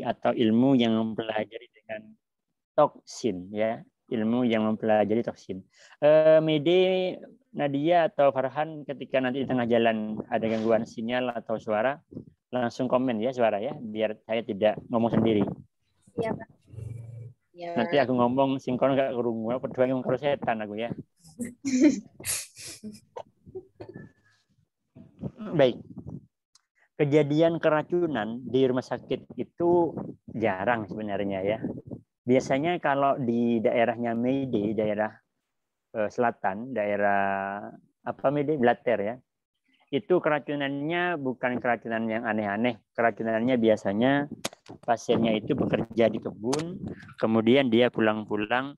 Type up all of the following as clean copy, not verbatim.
atau ilmu yang mempelajari dengan toksin, ya, ilmu yang mempelajari toksin. Mede, Nadia atau Farhan, ketika nanti di tengah jalan ada gangguan sinyal atau suara, langsung komen ya suara ya, biar saya tidak ngomong sendiri. Iya, Pak. Ya. Nanti aku ngomong sinkron nggak kerungu, berdua ngomong kalau setan aku ya. Baik. Kejadian keracunan di rumah sakit itu jarang sebenarnya ya. Biasanya kalau di daerahnya Meide, daerah selatan, daerah apa Meide, Blatter ya, itu keracunannya bukan keracunan yang aneh-aneh. Keracunannya biasanya pasiennya itu bekerja di kebun, kemudian dia pulang-pulang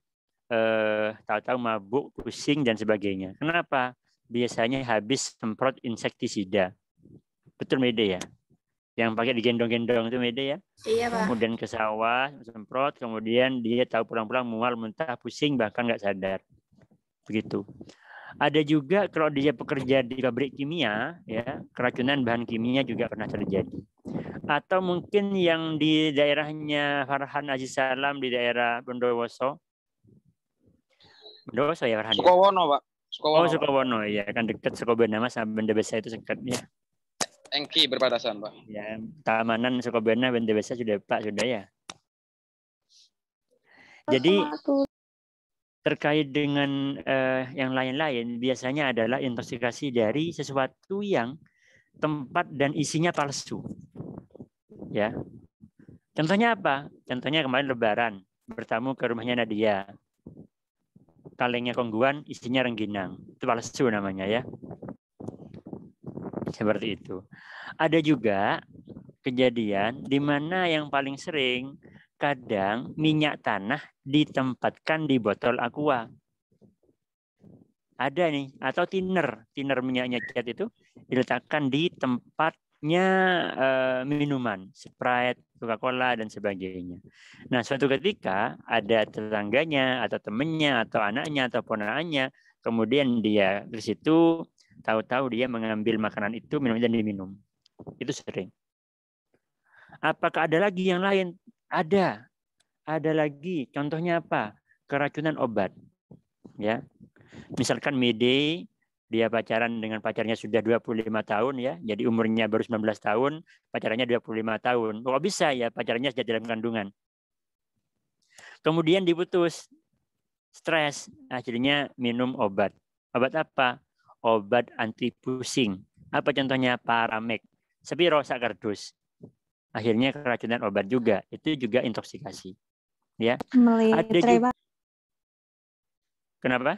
tahu-tahu mabuk, pusing dan sebagainya. Kenapa? Biasanya habis semprot insektisida. Betul Mede ya? Yang pakai digendong-gendong itu Mede ya? Iya, Pak. Kemudian ke sawah, semprot, kemudian dia tahu pulang-pulang mual, muntah, pusing, bahkan nggak sadar. Begitu. Ada juga kalau dia bekerja di pabrik kimia, ya, keracunan bahan kimia juga pernah terjadi. Atau mungkin yang di daerahnya Farhan Aziz Salam di daerah Bondowoso. Bondowoso ya Farhan ya? Sukowono, Pak. Oh, Sukowono ya, kan dekat Sukobana Mas, Benda Besa itu dekat ya. Engki berbatasan, Pak. Ya, Taamanan Sukobana Benda Besa sudah Pak sudah ya. Jadi terkait dengan yang lain-lain biasanya adalah intoksikasi dari sesuatu yang tempat dan isinya palsu. Ya. Contohnya apa? Contohnya kemarin Lebaran bertamu ke rumahnya Nadia. Kalengnya kongguan, isinya rengginang. Itu palsu namanya ya. Seperti itu. Ada juga kejadian di mana yang paling sering kadang minyak tanah ditempatkan di botol aqua. Ada nih, atau thinner minyaknya cat itu diletakkan di tempatnya minuman, Sprite, Coca-Cola dan sebagainya. Nah, suatu ketika ada tetangganya atau temannya atau anaknya atau ponakannya, kemudian dia ke situ tahu-tahu dia mengambil makanan itu, minum dan diminum. Itu sering. Apakah ada lagi yang lain? Ada. Ada lagi. Contohnya apa? Keracunan obat. Ya. Misalkan Mede, dia pacaran dengan pacarnya sudah 25 tahun ya. Jadi umurnya baru 19 tahun, pacarannya 25 tahun. Kok bisa ya pacarannya sejak dalam kandungan? Kemudian diputus. Stres. Akhirnya minum obat. Obat apa? Obat anti pusing. Apa contohnya? Paramek. Spirosa kardus. Akhirnya keracunan obat juga. Itu juga intoksikasi. Ya. Ada juga. Kenapa?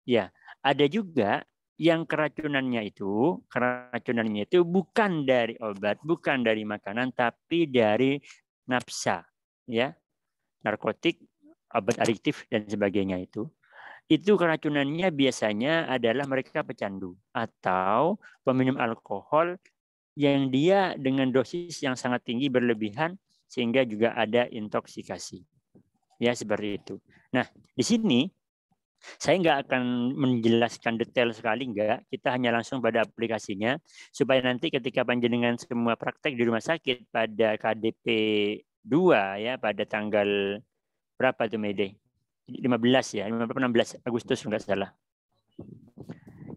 Ya, ada juga yang keracunannya itu bukan dari obat, bukan dari makanan, tapi dari nafsa, ya, narkotik, obat adiktif dan sebagainya itu. Itu keracunannya biasanya adalah mereka pecandu atau peminum alkohol yang dia dengan dosis yang sangat tinggi berlebihan sehingga juga ada intoksikasi. Ya, seperti itu. Nah, di sini saya nggak akan menjelaskan detail sekali, nggak. Kita hanya langsung pada aplikasinya, supaya nanti ketika panjenengan semua praktek di rumah sakit pada KDP 2, ya, pada tanggal berapa itu Mede? 15 ya, 16 Agustus nggak salah.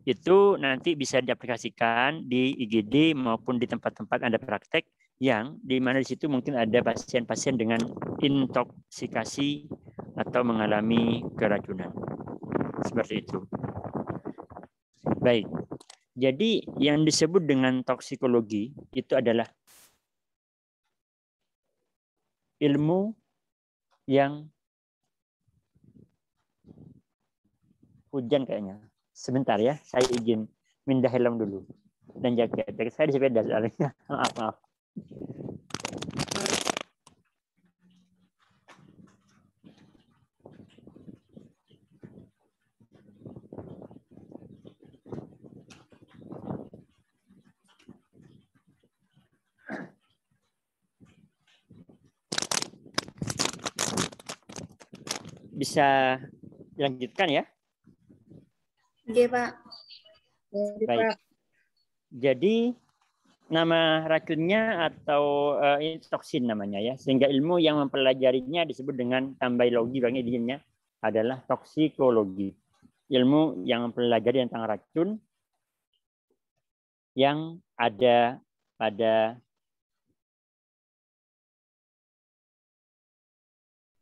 Itu nanti bisa diaplikasikan di IGD maupun di tempat-tempat Anda praktek yang di mana di situ mungkin ada pasien-pasien dengan intoksikasi atau mengalami keracunan. Seperti itu. Baik. Jadi yang disebut dengan toksikologi itu adalah ilmu yang hujan kayaknya. Sebentar ya, saya izin mindah helm dulu dan jaket. Saya di sepeda soalnya. Maaf. Bisa dilanjutkan ya? Oke, Pak. Baik. Jadi nama racunnya atau ini toksin namanya ya. Sehingga ilmu yang mempelajarinya disebut dengan tambailogi, bagi dirinya adalah toksikologi. Ilmu yang mempelajari tentang racun yang ada pada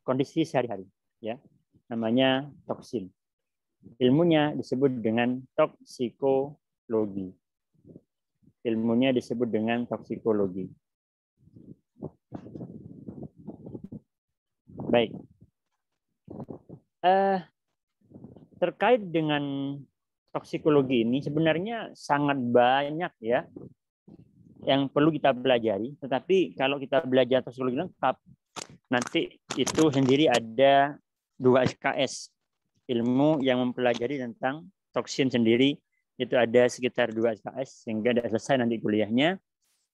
kondisi sehari-hari, ya, namanya toksin. Ilmunya disebut dengan toksikologi. Ilmunya disebut dengan toksikologi. Baik. Terkait dengan toksikologi ini sebenarnya sangat banyak ya yang perlu kita pelajari. Tetapi kalau kita belajar toksikologi lengkap, nanti itu sendiri ada 2 SKS. Ilmu yang mempelajari tentang toksin sendiri itu ada sekitar 2 SKS sehingga tidak selesai nanti kuliahnya.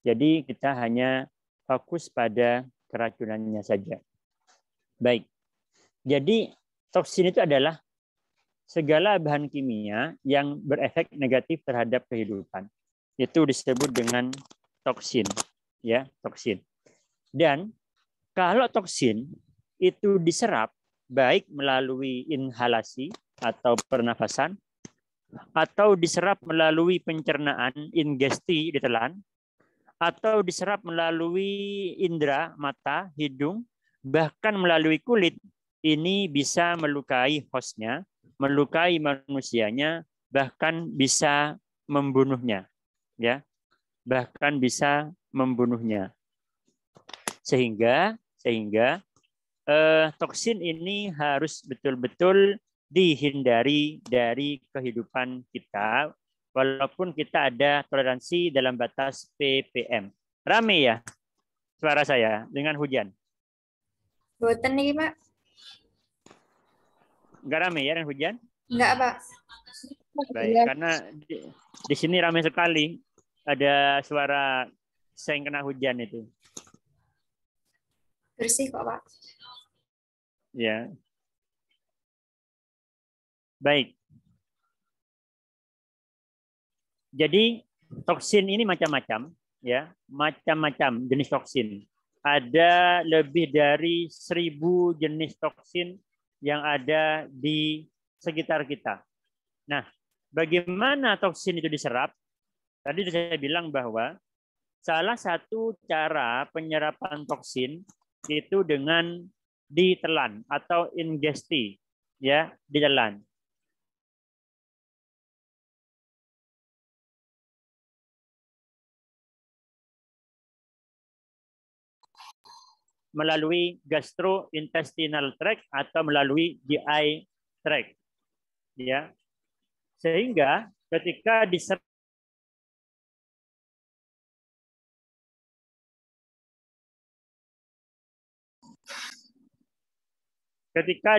Jadi kita hanya fokus pada keracunannya saja. Baik. Jadi toksin itu adalah segala bahan kimia yang berefek negatif terhadap kehidupan. Itu disebut dengan toksin, ya, toksin. Dan kalau toksin itu diserap baik melalui inhalasi atau pernafasan atau diserap melalui pencernaan ingesti ditelan atau diserap melalui indera mata, hidung, bahkan melalui kulit, ini bisa melukai hostnya, melukai manusianya, bahkan bisa membunuhnya, ya, bahkan bisa membunuhnya. Sehingga toksin ini harus betul-betul dihindari dari kehidupan kita, walaupun kita ada toleransi dalam batas ppm. Rame ya suara saya dengan hujan? Boten nih, Pak. Enggak rame ya dengan hujan? Enggak, Pak. Baik, karena di sini ramai sekali. Ada suara seng kena hujan itu. Bersih kok, Pak. Ya. Baik. Jadi toksin ini macam-macam, ya, macam-macam jenis toksin. Ada lebih dari 1000 jenis toksin yang ada di sekitar kita. Nah, bagaimana toksin itu diserap? Tadi saya bilang bahwa salah satu cara penyerapan toksin itu dengan ditelan atau ingesti, ya, ditelan. Melalui gastrointestinal tract atau melalui GI tract, ya, sehingga ketika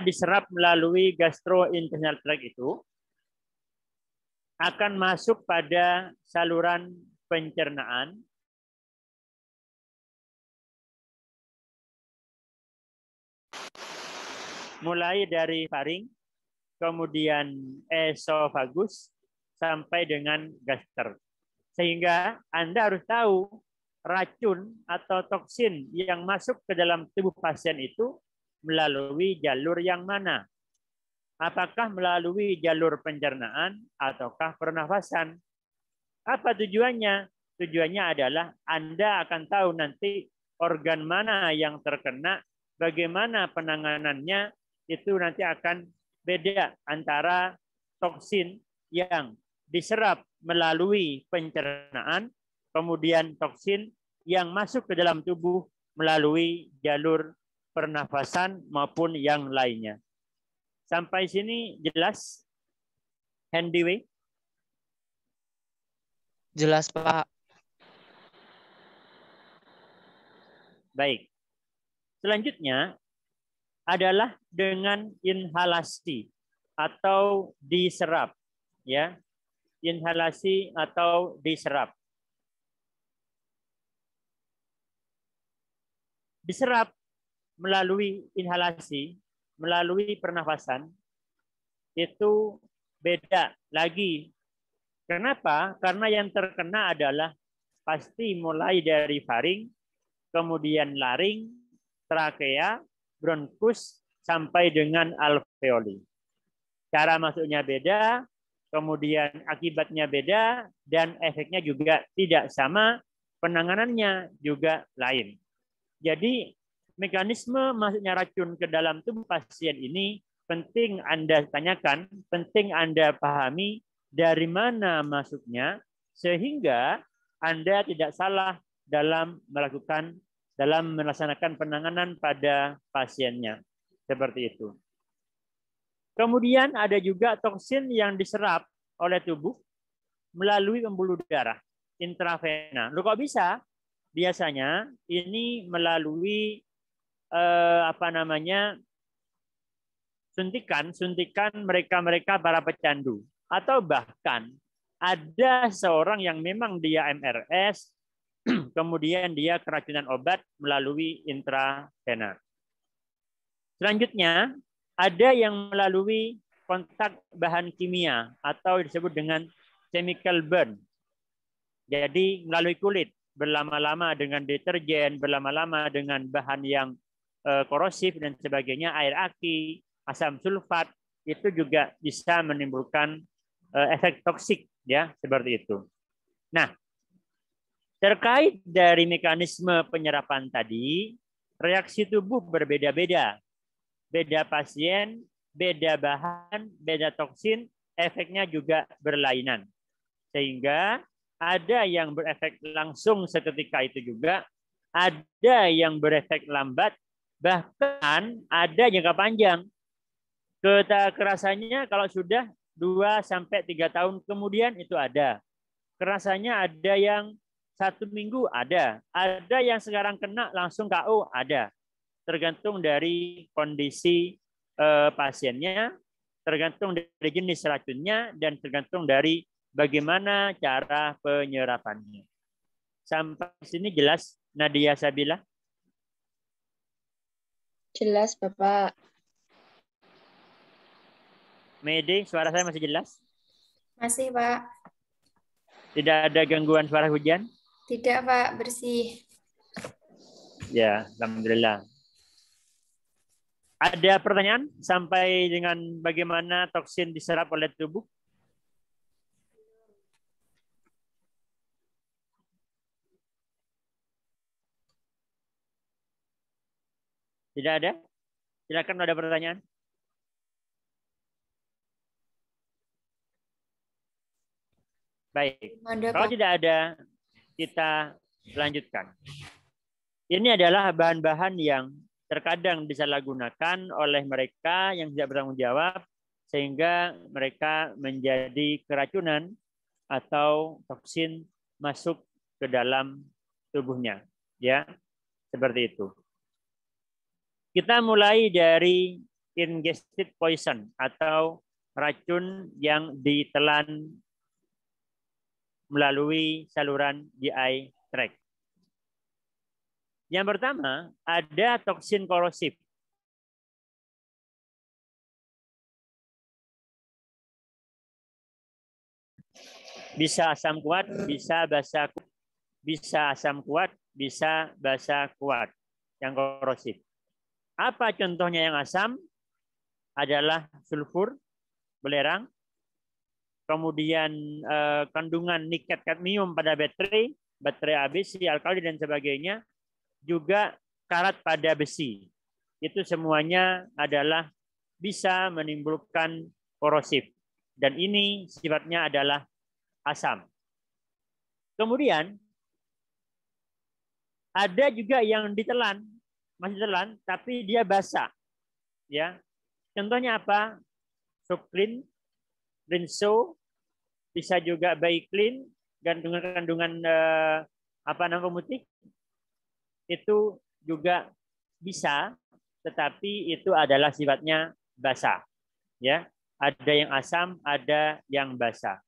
diserap melalui gastrointestinal tract itu akan masuk pada saluran pencernaan, mulai dari faring, kemudian esofagus, sampai dengan gaster. Sehingga Anda harus tahu racun atau toksin yang masuk ke dalam tubuh pasien itu melalui jalur yang mana. Apakah melalui jalur pencernaan ataukah pernafasan? Apa tujuannya? Tujuannya adalah Anda akan tahu nanti organ mana yang terkena, bagaimana penanganannya, itu nanti akan beda antara toksin yang diserap melalui pencernaan, kemudian toksin yang masuk ke dalam tubuh melalui jalur pernafasan maupun yang lainnya. Sampai sini jelas, Handiway? Jelas, Pak. Baik. Selanjutnya adalah dengan inhalasi atau diserap, ya. Inhalasi atau diserap. Diserap melalui inhalasi, melalui pernafasan, itu beda lagi. Kenapa? Karena yang terkena adalah pasti mulai dari faring, kemudian laring, trakea, bronkus, sampai dengan alveoli. Cara masuknya beda, kemudian akibatnya beda, dan efeknya juga tidak sama, penanganannya juga lain. Jadi mekanisme masuknya racun ke dalam tubuh pasien ini penting Anda tanyakan, penting Anda pahami dari mana masuknya, sehingga Anda tidak salah dalam melaksanakan penanganan pada pasiennya. Seperti itu. Kemudian ada juga toksin yang diserap oleh tubuh melalui pembuluh darah, intravena. Loh kok bisa? Biasanya ini melalui suntikan mereka para pecandu, atau bahkan ada seorang yang memang dia MRS, kemudian dia keracunan obat melalui intravena. Selanjutnya ada yang melalui kontak bahan kimia atau disebut dengan chemical burn. Jadi melalui kulit, berlama-lama dengan deterjen, berlama-lama dengan bahan yang korosif dan sebagainya, air aki, asam sulfat, itu juga bisa menimbulkan efek toksik, ya, seperti itu. Nah, terkait dari mekanisme penyerapan tadi, reaksi tubuh berbeda-beda. Beda pasien, beda bahan, beda toksin, efeknya juga berlainan. Sehingga ada yang berefek langsung seketika itu juga, ada yang berefek lambat, bahkan ada jangka panjang. Kerasannya kalau sudah 2-3 tahun kemudian itu ada. Kerasanya ada yang 1 minggu ada yang sekarang kena langsung KO ada. Tergantung dari kondisi pasiennya, tergantung dari jenis racunnya, dan tergantung dari bagaimana cara penyerapannya. Sampai sini jelas, Nadia Sabila? Jelas, Bapak. Mede, suara saya masih jelas? Masih, Pak. Tidak ada gangguan suara hujan? Tidak, Pak. Bersih. Ya, alhamdulillah. Ada pertanyaan sampai dengan bagaimana toksin diserap oleh tubuh? Tidak ada? Silakan, ada pertanyaan. Baik. Kalau tidak ada, kita lanjutkan. Ini adalah bahan-bahan yang terkadang disalahgunakan oleh mereka yang tidak bertanggung jawab, sehingga mereka menjadi keracunan atau toksin masuk ke dalam tubuhnya. Ya, seperti itu. Kita mulai dari ingested poison atau racun yang ditelan melalui saluran GI tract. Yang pertama, ada toksin korosif. Bisa asam kuat, bisa basa kuat, bisa asam kuat, bisa basa kuat yang korosif. Apa contohnya yang asam? Adalah sulfur, belerang, kemudian kandungan niket kadmium pada baterai ABC, alkali dan sebagainya, juga karat pada besi. Itu semuanya adalah bisa menimbulkan korosif. Dan ini sifatnya adalah asam. Kemudian ada juga yang ditelan, masih telan, tapi dia basah. Ya, contohnya apa? Suklin, rinso, bisa juga baiklin, kandungan pemutih, itu juga bisa, tetapi itu adalah sifatnya basah. Ya, ada yang asam, ada yang basah.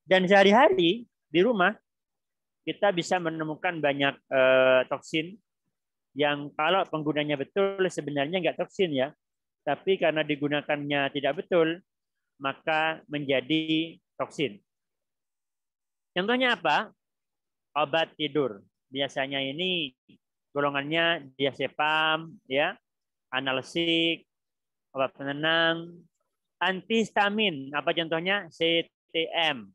Dan sehari-hari di rumah kita bisa menemukan banyak toksin yang kalau penggunanya betul sebenarnya nggak toksin, ya, tapi karena digunakannya tidak betul maka menjadi toksin. Contohnya apa? obat tidur. Biasanya ini golongannya diazepam, ya, analgesik, obat penenang, antihistamin. Apa contohnya? CTM.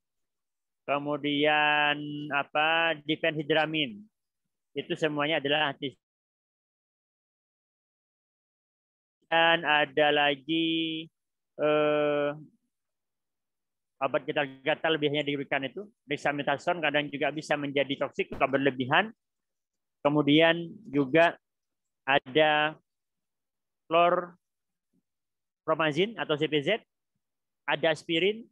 Kemudian apa? Difenhidramin. Itu semuanya adalah antihistamin. Dan ada lagi obat gatal-gatal biasanya diberikan itu dexamethasone, kadang juga bisa menjadi toksik kalau berlebihan. Kemudian juga ada chlorpromazine atau CPZ, ada aspirin,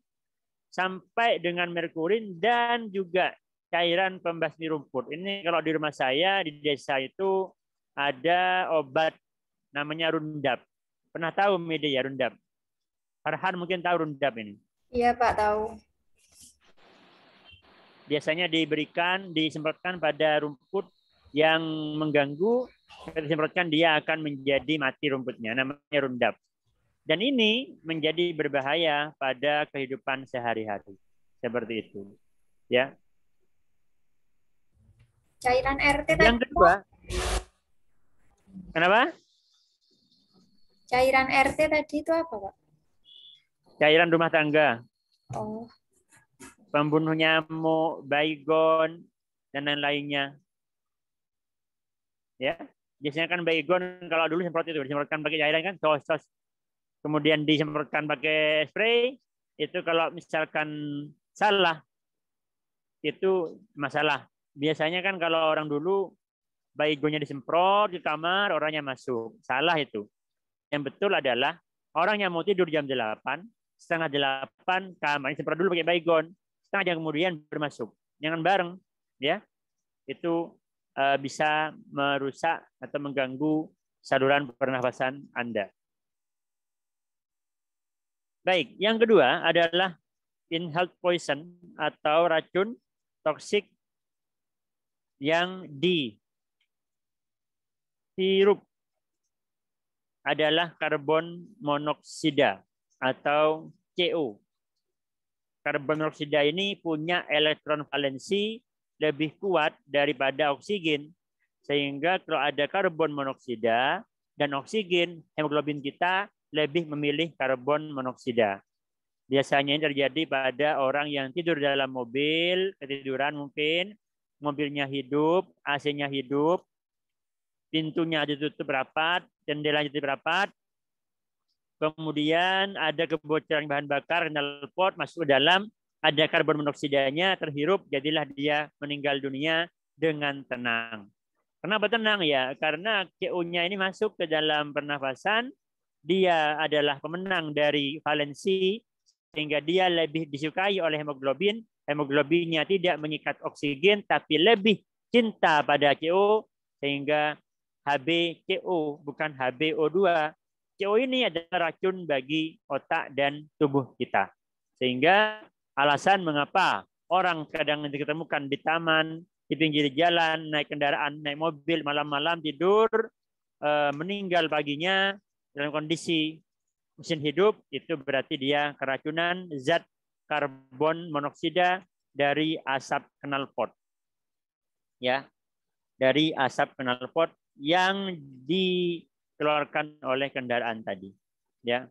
sampai dengan merkurin, dan juga cairan pembasmi rumput. Ini kalau di rumah saya di desa itu ada obat namanya Rundap. Pernah tahu media Rundap? Farhan mungkin tahu Rundap ini. Iya, Pak, tahu. Biasanya disemprotkan pada rumput yang mengganggu. Ketika disemprotkan dia akan menjadi mati rumputnya. Namanya Rundap. Dan ini menjadi berbahaya pada kehidupan sehari-hari. Seperti itu. Ya. Cairan RT tadi. Yang kedua. Kenapa? Cairan RT tadi itu apa, Pak? Cairan rumah tangga. Oh. Pembunuh nyamuk, baygon, dan lain-lainnya. Ya. Biasanya kan baygon kalau dulu semprot itu disemprotkan pakai cairan kan sos. Kemudian disemprotkan pakai spray, itu kalau misalkan salah itu masalah. Biasanya kan kalau orang dulu baygonnya disemprot di kamar, orangnya masuk. Salah itu. Yang betul adalah orang yang mau tidur jam 8, setengah 8 kamarnya semprot dulu pakai baygon, setengah jam kemudian bermasuk. Jangan bareng, ya. Itu bisa merusak atau mengganggu saluran pernafasan Anda. Baik, yang kedua adalah inhaled poison atau racun toksik yang dihirup, adalah karbon monoksida atau CO. Karbon monoksida ini punya elektron valensi lebih kuat daripada oksigen, sehingga kalau ada karbon monoksida dan oksigen, hemoglobin kita lebih memilih karbon monoksida. Biasanya ini terjadi pada orang yang tidur dalam mobil, ketiduran mungkin, mobilnya hidup, AC-nya hidup, pintunya ditutup rapat, jendelanya ditutup rapat, kemudian ada kebocoran bahan bakar, knalpot masuk ke dalam, ada karbon monoksidanya terhirup, jadilah dia meninggal dunia dengan tenang. Kenapa tenang ya? Karena CO-nya ini masuk ke dalam pernafasan, dia adalah pemenang dari valensi, sehingga dia lebih disukai oleh hemoglobin. Hemoglobinnya tidak mengikat oksigen, tapi lebih cinta pada CO, sehingga HbCO bukan HbO2. CO ini adalah racun bagi otak dan tubuh kita. Sehingga alasan mengapa orang kadang diketemukan di taman, di pinggir jalan, naik kendaraan, naik mobil, malam-malam tidur, meninggal paginya dalam kondisi mesin hidup, itu berarti dia keracunan zat karbon monoksida dari asap knalpot. Ya, dari asap knalpot yang dikeluarkan oleh kendaraan tadi. Ya.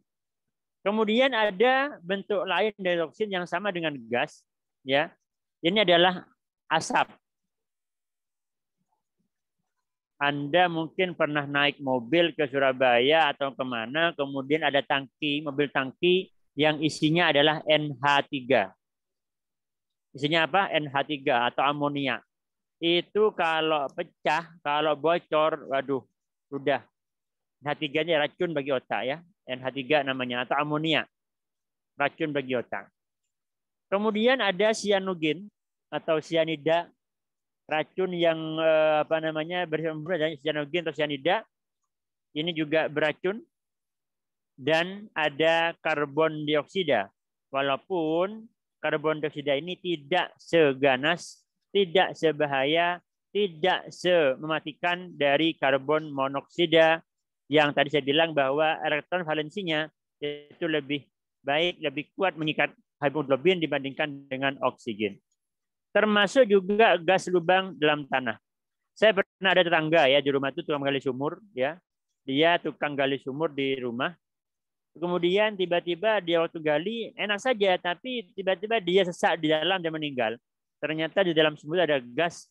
Kemudian ada bentuk lain dari toksin yang sama dengan gas. Ya, ini adalah asap. Anda mungkin pernah naik mobil ke Surabaya atau kemana, kemudian ada tangki, mobil tangki yang isinya adalah NH3. Isinya apa? NH3 atau amonia. Itu kalau pecah, kalau bocor, waduh, sudah. NH3-nya racun bagi otak ya. NH3 namanya, atau amonia. Racun bagi otak. Kemudian ada sianogen atau sianida, racun yang bersumber dari sianogen atau sianida, ini juga beracun. Dan ada karbon dioksida, walaupun karbon dioksida ini tidak seganas, tidak sebahaya, tidak mematikan dari karbon monoksida yang tadi saya bilang bahwa elektron valensinya itu lebih baik, lebih kuat mengikat hemoglobin dibandingkan dengan oksigen. Termasuk juga gas lubang dalam tanah. Saya pernah ada tetangga ya di rumah itu tukang gali sumur ya. Dia tukang gali sumur di rumah. Kemudian tiba-tiba dia waktu gali enak saja, tapi tiba-tiba dia sesak di dalam dan meninggal. Ternyata di dalam sumur ada gas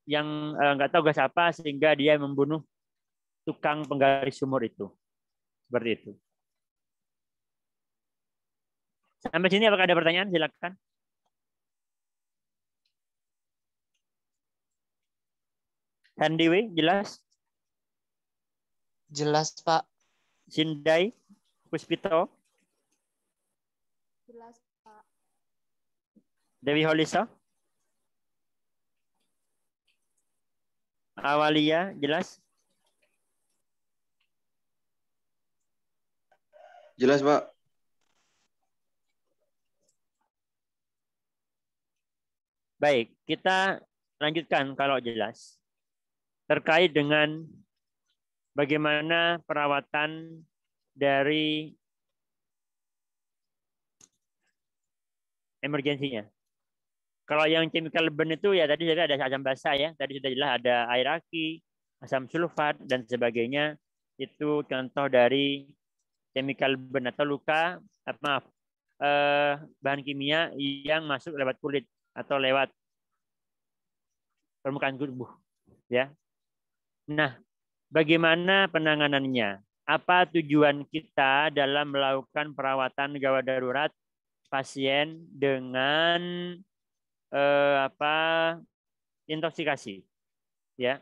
yang nggak tahu gas apa sehingga dia membunuh tukang penggali sumur itu. Seperti itu. Sampai sini apakah ada pertanyaan? Silakan. Handiwi, jelas? Jelas, Pak. Sindai, Puspito, Jelas, Pak. Dewi Holisa, Awalia, jelas? Jelas, Pak. Baik, kita lanjutkan kalau jelas. Terkait dengan bagaimana perawatan dari emergensinya. Kalau yang chemical burn itu ya tadi sudah ada asam basa ya, tadi sudah jelas ada air aki, asam sulfat dan sebagainya. Itu contoh dari chemical burn atau luka, bahan kimia yang masuk lewat kulit atau lewat permukaan tubuh, ya. Nah, bagaimana penanganannya? Apa tujuan kita dalam melakukan perawatan gawat darurat pasien dengan intoksikasi? Ya.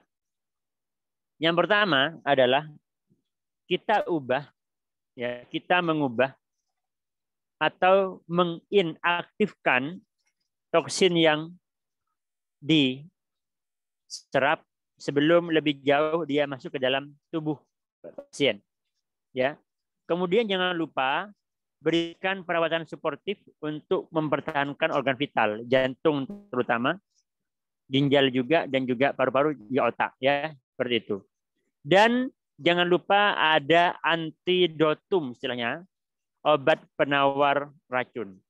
Yang pertama adalah kita mengubah atau menginaktifkan toksin yang diserap sebelum lebih jauh dia masuk ke dalam tubuh pasien. Ya. Kemudian jangan lupa berikan perawatan suportif untuk mempertahankan organ vital, jantung terutama, ginjal juga dan juga paru-paru di otak ya, seperti itu. Dan jangan lupa ada antidotum istilahnya, obat penawar racun.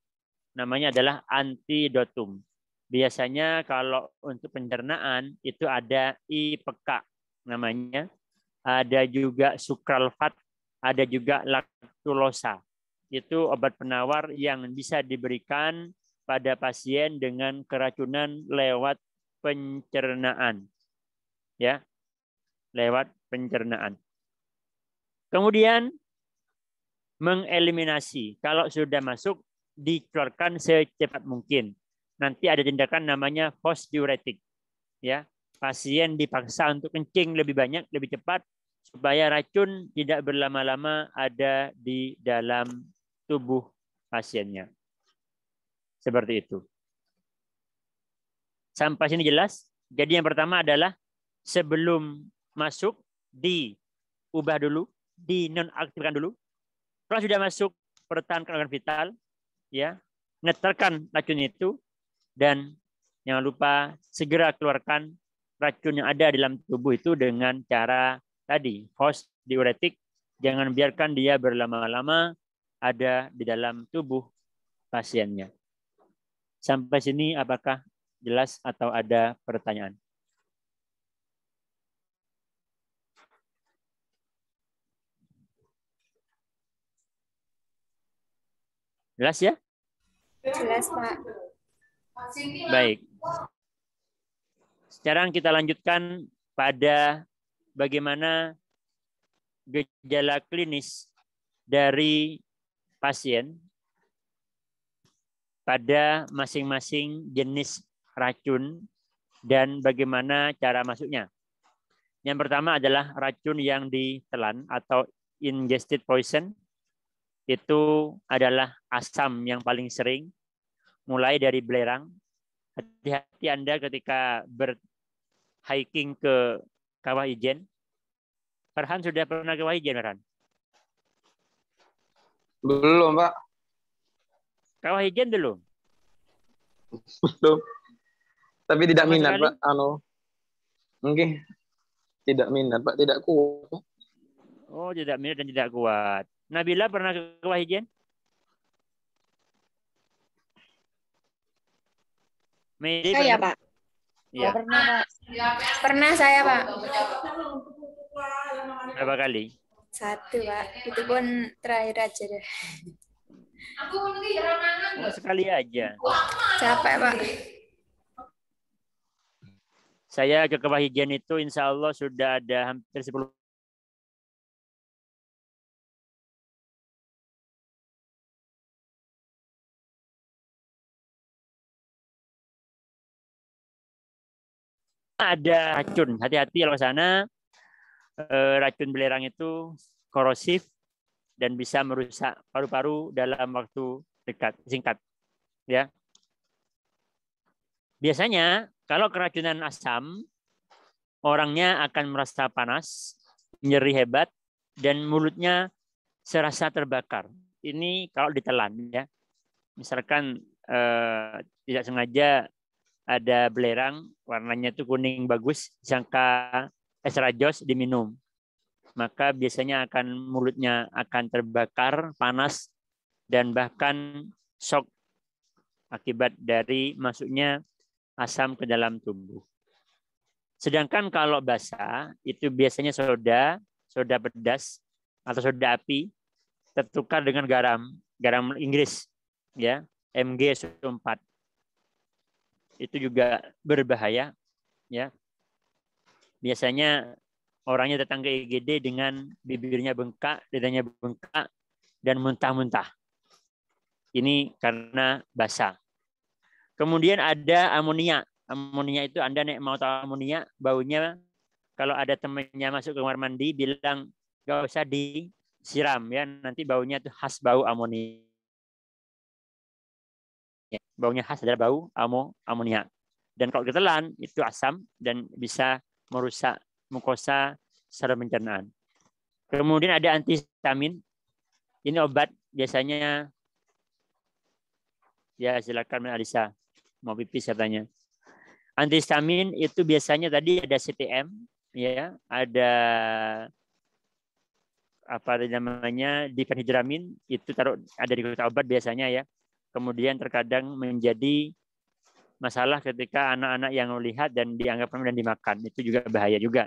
Namanya adalah antidotum. Biasanya kalau untuk pencernaan itu ada IPK namanya, ada juga sukralfat, ada juga laktulosa. Itu obat penawar yang bisa diberikan pada pasien dengan keracunan lewat pencernaan. Ya. Lewat pencernaan. Kemudian mengeliminasi. Kalau sudah masuk dikeluarkan secepat mungkin. Nanti ada tindakan namanya fosdiuretik. Ya, pasien dipaksa untuk kencing lebih banyak, lebih cepat supaya racun tidak berlama-lama ada di dalam tubuh pasiennya. Seperti itu. Sampai sini jelas? Jadi yang pertama adalah sebelum masuk diubah dulu, dinonaktifkan dulu. Kalau sudah masuk, pertahankan organ vital, ya, netralkan racun itu, dan jangan lupa segera keluarkan racun yang ada di dalam tubuh itu dengan cara tadi, fosdiuretik. Jangan biarkan dia berlama-lama ada di dalam tubuh pasiennya. Sampai sini apakah jelas atau ada pertanyaan? Jelas ya? Jelas, Pak. Baik. Sekarang kita lanjutkan pada bagaimana gejala klinis dari pasien pada masing-masing jenis racun dan bagaimana cara masuknya. Yang pertama adalah racun yang ditelan atau ingested poison. Itu adalah asam yang paling sering, mulai dari belerang. Hati-hati Anda ketika berhiking ke Kawah Ijen. Farhan sudah pernah ke Kawah Ijen, Farhan? Belum, Pak. Kawah Ijen belum? Belum. Tapi tidak Sama minat, sekali? Pak. Mungkin tidak minat, Pak. Tidak kuat. Pak. Oh, tidak minat dan tidak kuat. Nabila pernah ke Kawah Ijen? Mayday Saya, pernah? Pak. Ya. Pernah, Pak. Pernah saya, Pak. Berapa kali? 1, Pak. Itu pun terakhir aja deh. Oh, sekali aja. Capek, Pak. Saya ke Kebahagiaan itu insya Allah sudah ada hampir 10. Ada racun. Hati-hati kalau sana. Racun belerang itu korosif dan bisa merusak paru-paru dalam waktu singkat. Ya. Biasanya kalau keracunan asam, orangnya akan merasa panas, nyeri hebat, dan mulutnya serasa terbakar. Ini kalau ditelan, ya. Misalkan tidak sengaja ada belerang, warnanya itu kuning bagus, disangka es rajos diminum. Maka biasanya mulutnya akan terbakar, panas, dan bahkan shock akibat dari masuknya asam ke dalam tubuh. Sedangkan kalau basah itu biasanya soda pedas atau soda api tertukar dengan garam Inggris, ya, Mg4. Itu juga berbahaya, ya. Biasanya orangnya datang ke IGD dengan bibirnya bengkak, lidahnya bengkak, dan muntah-muntah. Ini karena basah. Kemudian ada amonia. Amonia itu Anda mau tahu amonia, baunya kalau ada temannya masuk ke kamar mandi bilang nggak usah disiram, ya, nanti baunya itu khas bau amonia. Baunya khas adalah bau amonia. Dan kalau ditelan itu asam dan bisa merusak mukosa saluran pencernaan. Kemudian ada antihistamin. Ini obat biasanya, ya silakan Alisa mau pipis katanya. Antihistamin itu biasanya tadi ada CTM, ya, ada apa namanya difenhidramin, itu ada di kotak obat biasanya, ya. Kemudian terkadang menjadi masalah ketika anak-anak yang melihat dan dianggap remeh dan dimakan, itu juga bahaya juga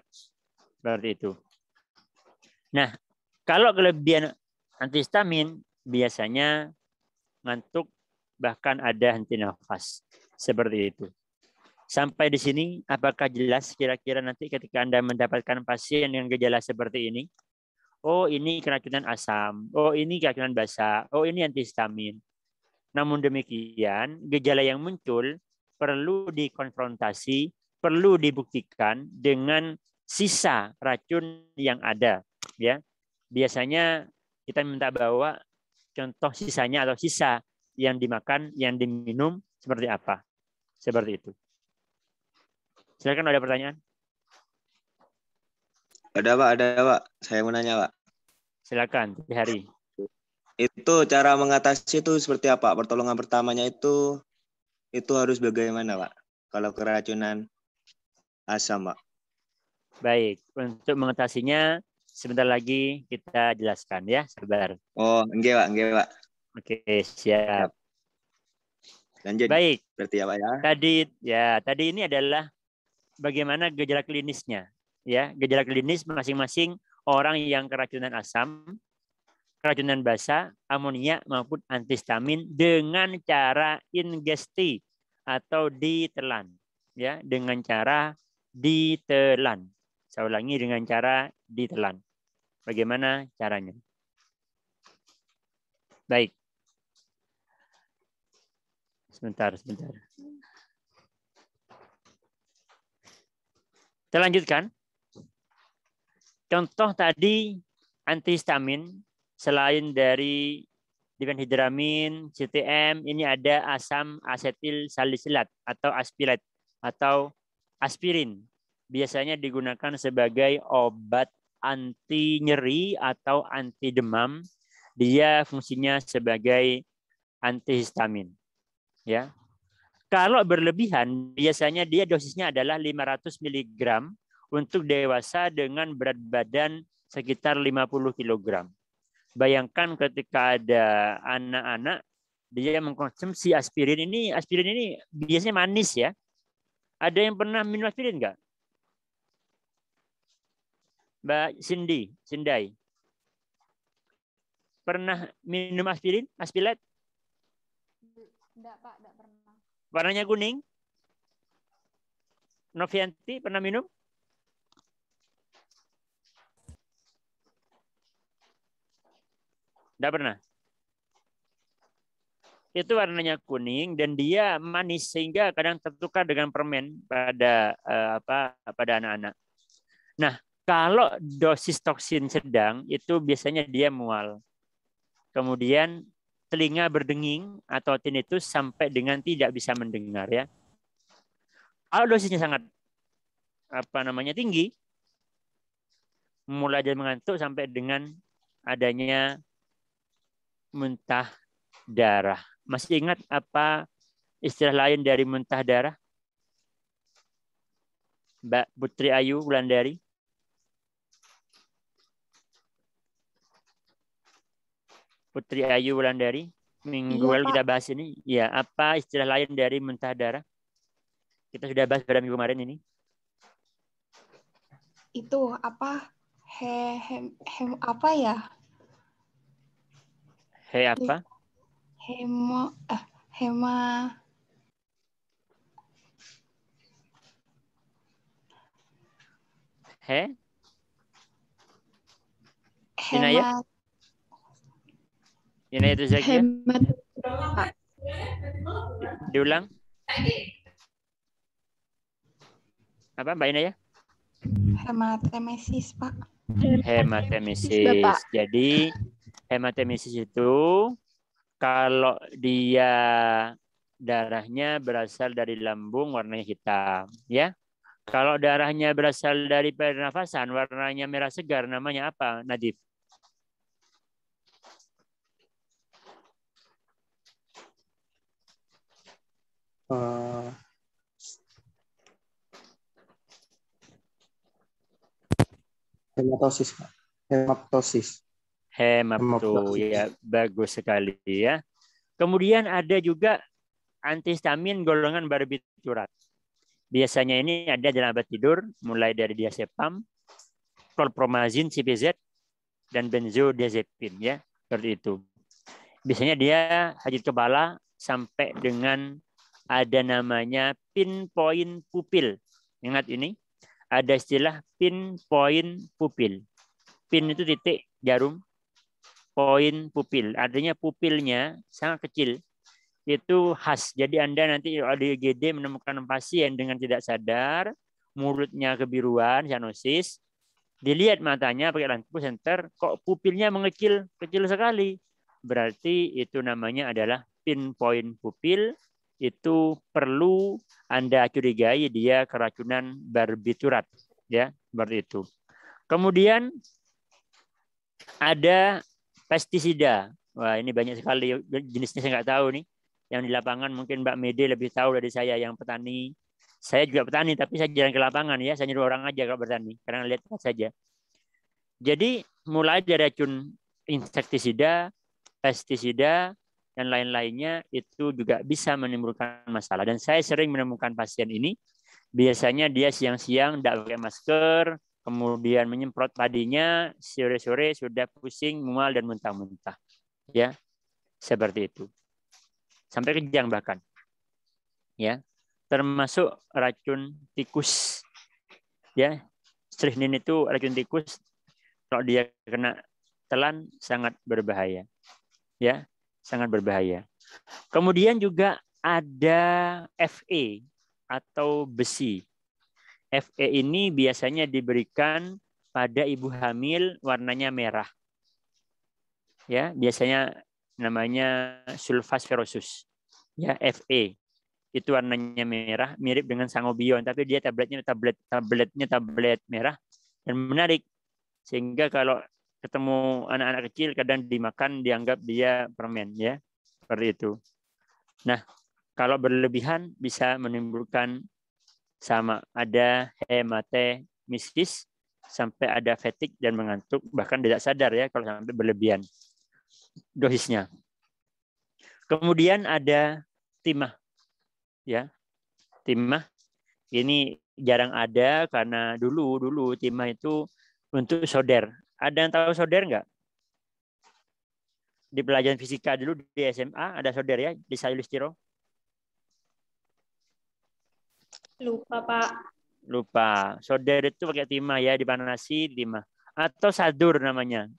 seperti itu. Nah, kalau kelebihan antihistamin biasanya ngantuk, bahkan ada henti nafas seperti itu. Sampai di sini, apakah jelas kira-kira nanti ketika Anda mendapatkan pasien dengan gejala seperti ini? Oh, ini keracunan asam. Oh, ini keracunan basa. Oh, ini antihistamin. Namun demikian, gejala yang muncul perlu dikonfrontasi, perlu dibuktikan dengan sisa racun yang ada. Ya, biasanya kita minta bawa contoh sisanya atau sisa yang dimakan, yang diminum seperti apa. Seperti itu. Silakan, ada pertanyaan? Ada Pak. Saya mau nanya Pak. Silakan, Hari. Itu cara mengatasi itu seperti apa? Pertolongan pertamanya itu harus bagaimana Pak? Kalau keracunan asam Pak. Baik, untuk mengatasinya sebentar lagi kita jelaskan, ya, sabar. Oh, enggak Pak. Oke, siap. Lanjut. Baik. Berarti ya Pak ya. Tadi ini adalah bagaimana gejala klinisnya, ya. Gejala klinis masing-masing orang yang keracunan asam, keracunan basa, amonia maupun antihistamin dengan cara ingesti atau ditelan, ya, dengan cara ditelan. Saya ulangi, dengan cara ditelan. Bagaimana caranya? Baik. Sebentar. Kita lanjutkan. Contoh tadi antihistamin, selain dari difenhidramin, CTM, ini ada asam asetil salisilat atau aspirat atau aspirin. Biasanya digunakan sebagai obat anti nyeri atau anti demam. Dia fungsinya sebagai antihistamin, ya. Kalau berlebihan, biasanya dia dosisnya adalah 500 mg untuk dewasa dengan berat badan sekitar 50 kg. Bayangkan ketika ada anak-anak dia mengkonsumsi aspirin ini biasanya manis ya. Ada yang pernah minum aspirin nggak? Mbak Sindai. Pernah minum aspirin? Aspilet? Enggak, Pak, enggak pernah. Warnanya kuning? Novianti pernah minum? Enggak pernah. Itu warnanya kuning dan dia manis sehingga kadang tertukar dengan permen pada pada anak-anak. Nah, kalau dosis toksin sedang itu biasanya dia mual. Kemudian telinga berdenging atau tinnitus sampai dengan tidak bisa mendengar ya. Kalau dosisnya sangat tinggi, mulai dari mengantuk sampai dengan adanya muntah darah. Masih ingat apa istilah lain dari muntah darah? Mbak Putri Ayu Wulandari. Putri Ayu Wulandari. Minggu lalu kita bahas ini. Ya, apa istilah lain dari muntah darah? Kita sudah bahas pada minggu kemarin ini. Itu apa? Apa ya? Apa? Inaya itu Zakia. Diulang. Apa Mbak Inaya? Hematemesis, Pak. Hematemesis. Jadi hematemesis itu kalau dia darahnya berasal dari lambung warnanya hitam, ya. Kalau darahnya berasal dari pernafasan warnanya merah segar, namanya apa, Nadif? Hematosis, Pak. Hemapto, ya bagus sekali ya. Kemudian ada juga antihistamin golongan barbiturat. Biasanya ini ada dalam obat tidur, mulai dari diazepam, chlorpromazin, CPZ, dan benzodiazepin ya, seperti itu. Biasanya dia sakit kepala sampai dengan ada namanya pinpoint pupil. Ingat ini, ada istilah pinpoint pupil. Pin itu titik jarum, poin pupil. Artinya pupilnya sangat kecil. Itu khas. Jadi Anda nanti di IGD menemukan pasien dengan tidak sadar, mulutnya kebiruan, cyanosis, dilihat matanya pakai lampu senter, kok pupilnya mengecil, kecil sekali. Berarti itu namanya adalah pinpoint pupil. Itu perlu Anda curigai dia keracunan barbiturat, ya, seperti itu. Kemudian ada pestisida. Wah, ini banyak sekali jenisnya, saya nggak tahu nih. Yang di lapangan mungkin Mbak Mede lebih tahu dari saya yang petani. Saya juga petani, tapi saya jarang ke lapangan ya. Saya nyuruh orang aja kalau bertani, karena lihat saja. Jadi mulai dari racun insektisida, pestisida, dan lain-lainnya itu juga bisa menimbulkan masalah. Dan saya sering menemukan pasien ini, biasanya dia siang-siang tidak pakai masker, kemudian menyemprot padinya, sore-sore sudah pusing, mual, dan muntah-muntah. Ya, seperti itu. Sampai kejang bahkan. Ya, termasuk racun tikus. Ya, strychnine itu racun tikus. Kalau dia kena telan sangat berbahaya. Ya, sangat berbahaya. Kemudian juga ada Fe atau besi. Fe ini biasanya diberikan pada ibu hamil, warnanya merah. Ya, biasanya namanya sulfas ferrosus. Ya, Fe. Itu warnanya merah, mirip dengan sangobion, tapi dia tabletnya tablet merah dan menarik. Sehingga kalau ketemu anak-anak kecil kadang dimakan dianggap dia permen, ya. Seperti itu. Nah, kalau berlebihan bisa menimbulkan sama ada hematemesis sampai ada fatigue dan mengantuk, bahkan tidak sadar ya kalau sampai berlebihan dosisnya. Kemudian ada timah, ya. Timah ini jarang ada karena dulu timah itu untuk solder. Ada yang tahu solder nggak? Di pelajaran fisika dulu di SMA ada solder ya di Sayulistiro? Lupa, Pak. Lupa. Solder itu pakai timah ya, dipanasi timah. Atau sadur namanya.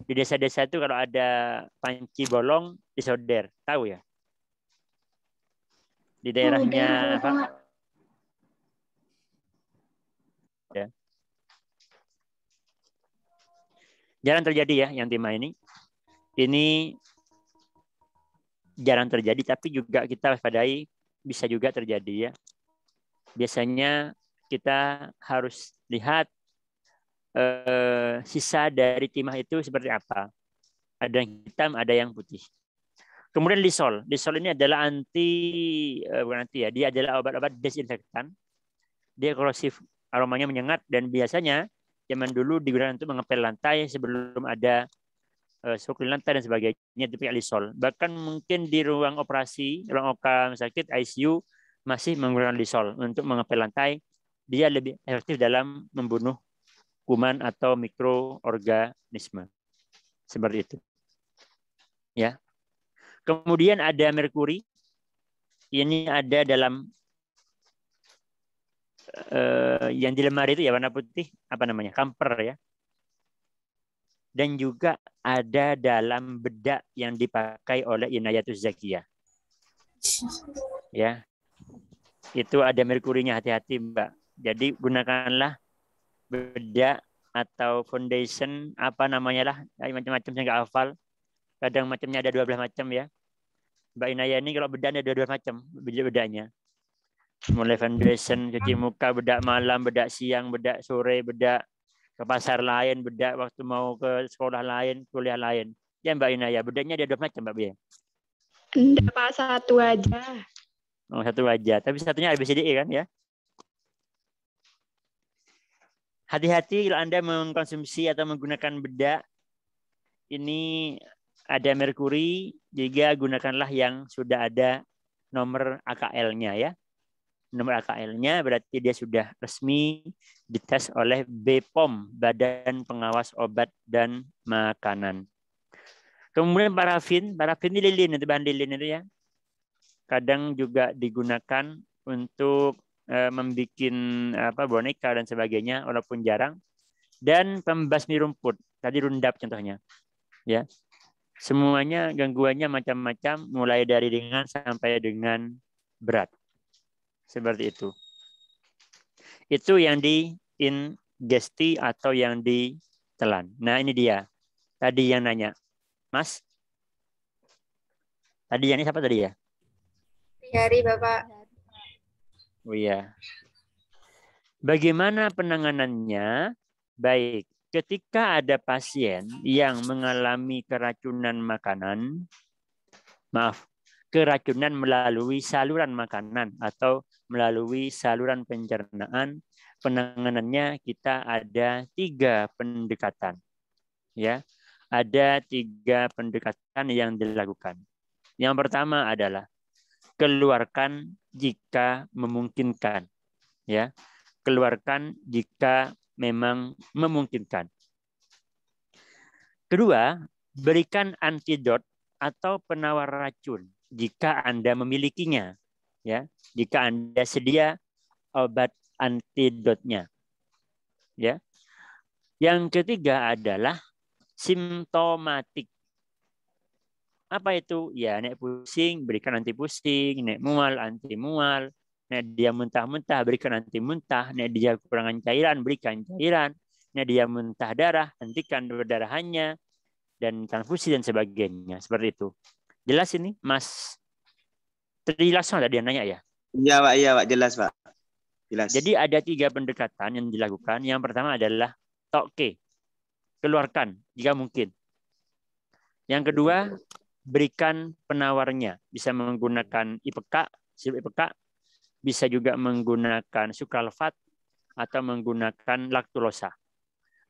Di desa-desa itu kalau ada panci bolong disolder, tahu ya? Di daerahnya ya. Jarang terjadi ya yang timah ini. Ini jarang terjadi, tapi juga kita waspadai bisa juga terjadi ya. Biasanya kita harus lihat sisa dari timah itu seperti apa. Ada yang hitam, ada yang putih. Kemudian lisol. Lisol ini adalah bukan anti ya, dia adalah obat-obat desinfektan. Dia korosif, aromanya menyengat dan biasanya zaman dulu digunakan untuk mengepel lantai sebelum ada struktur lantai dan sebagainya, itu pakai lisol. Bahkan mungkin di ruang operasi, ruang OK sakit ICU masih menggunakan lisol untuk mengepel lantai. Dia lebih efektif dalam membunuh kuman atau mikroorganisme. Seperti itu. Ya. Kemudian ada merkuri. Ini ada dalam yang di lemari itu ya warna putih, apa namanya? Kamper ya. Dan juga ada dalam bedak yang dipakai oleh Inayatuz Zakiyah. Ya. Itu ada merkurinya, hati-hati Mbak. Jadi gunakanlah bedak atau foundation apa namanya lah, macam-macam saya nggak hafal. Kadang macamnya ada 12 macam ya. Mbak Inaya ini kalau bedak ada 12 macam bedaknya. Mulai foundation, cuci muka, bedak malam, bedak siang, bedak sore, bedak ke pasar lain, bedak waktu mau ke sekolah lain, kuliah lain. Ya Mbak Inaya, bedaknya ada 12 macam Mbak Bia. Enggak, Pak, satu aja. Oh, satu aja. Tapi satunya ABCDE kan ya. Hati-hati kalau Anda mengkonsumsi atau menggunakan bedak ini ada merkuri, juga gunakanlah yang sudah ada nomor AKL-nya ya. Nomor AKL-nya berarti dia sudah resmi dites oleh BPOM, Badan Pengawas Obat dan Makanan. Kemudian parafin ini lilin, itu bahan lilin itu ya. Kadang juga digunakan untuk membuat boneka dan sebagainya, walaupun jarang. Dan pembasmi rumput, tadi rundap contohnya. Ya, semuanya gangguannya macam-macam, mulai dari ringan sampai dengan berat. Seperti itu. Itu yang diingesti atau yang ditelan. Nah ini dia. Tadi yang nanya. Mas? Tadi yang ini siapa tadi ya? Hari, Bapak. Oh iya. Bagaimana penanganannya? Baik. Ketika ada pasien yang mengalami keracunan makanan, keracunan melalui saluran makanan atau melalui saluran pencernaan, penanganannya kita ada 3 pendekatan. Ya, ada 3 pendekatan yang dilakukan. Yang pertama adalah keluarkan jika memungkinkan. Ya, keluarkan jika memang memungkinkan. Kedua, berikan antidot atau penawar racun jika Anda memilikinya. Ya, jika Anda sedia obat antidotnya. Ya. Yang ketiga adalah simptomatik. Apa itu? Ya, nek pusing, berikan anti pusing, nek mual, anti mual, nek dia muntah-muntah, berikan anti muntah, nek dia kekurangan cairan, berikan cairan, nek dia muntah darah, hentikan perdarahannya, dan transfusi dan sebagainya. Seperti itu. Jelas ini, Mas? Terjelaskan tadi yang nanya ya? Iya Pak, jelas Pak. Jelas. Jadi ada 3 pendekatan yang dilakukan. Yang pertama adalah toke, keluarkan jika mungkin. Yang kedua, berikan penawarnya. Bisa menggunakan IPK, sirup IPK, bisa juga menggunakan sukralfat atau menggunakan laktulosa.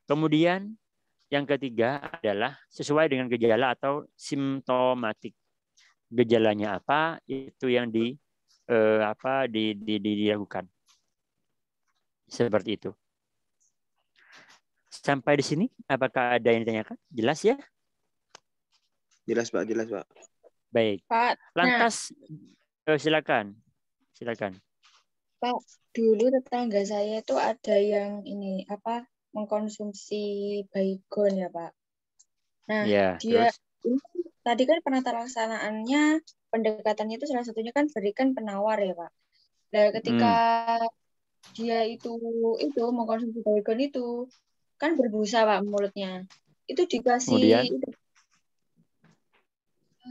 Kemudian yang ketiga adalah sesuai dengan gejala atau simptomatik. gejalanya apa, itu yang dilakukan. Seperti itu. Sampai di sini, apakah ada yang ditanyakan? Jelas ya? Jelas Pak, jelas Pak. Baik. Pak, Lantas, silakan. Pak, dulu tetangga saya itu ada yang mengkonsumsi baygon ya Pak. Nah, Ya, dia terus? tadi kan penata laksanaannya, pendekatannya itu salah satunya kan berikan penawar ya Pak. Nah, ketika dia itu mengkonsumsi baygon itu kan berbusa Pak mulutnya. Itu dikasih Kemudian?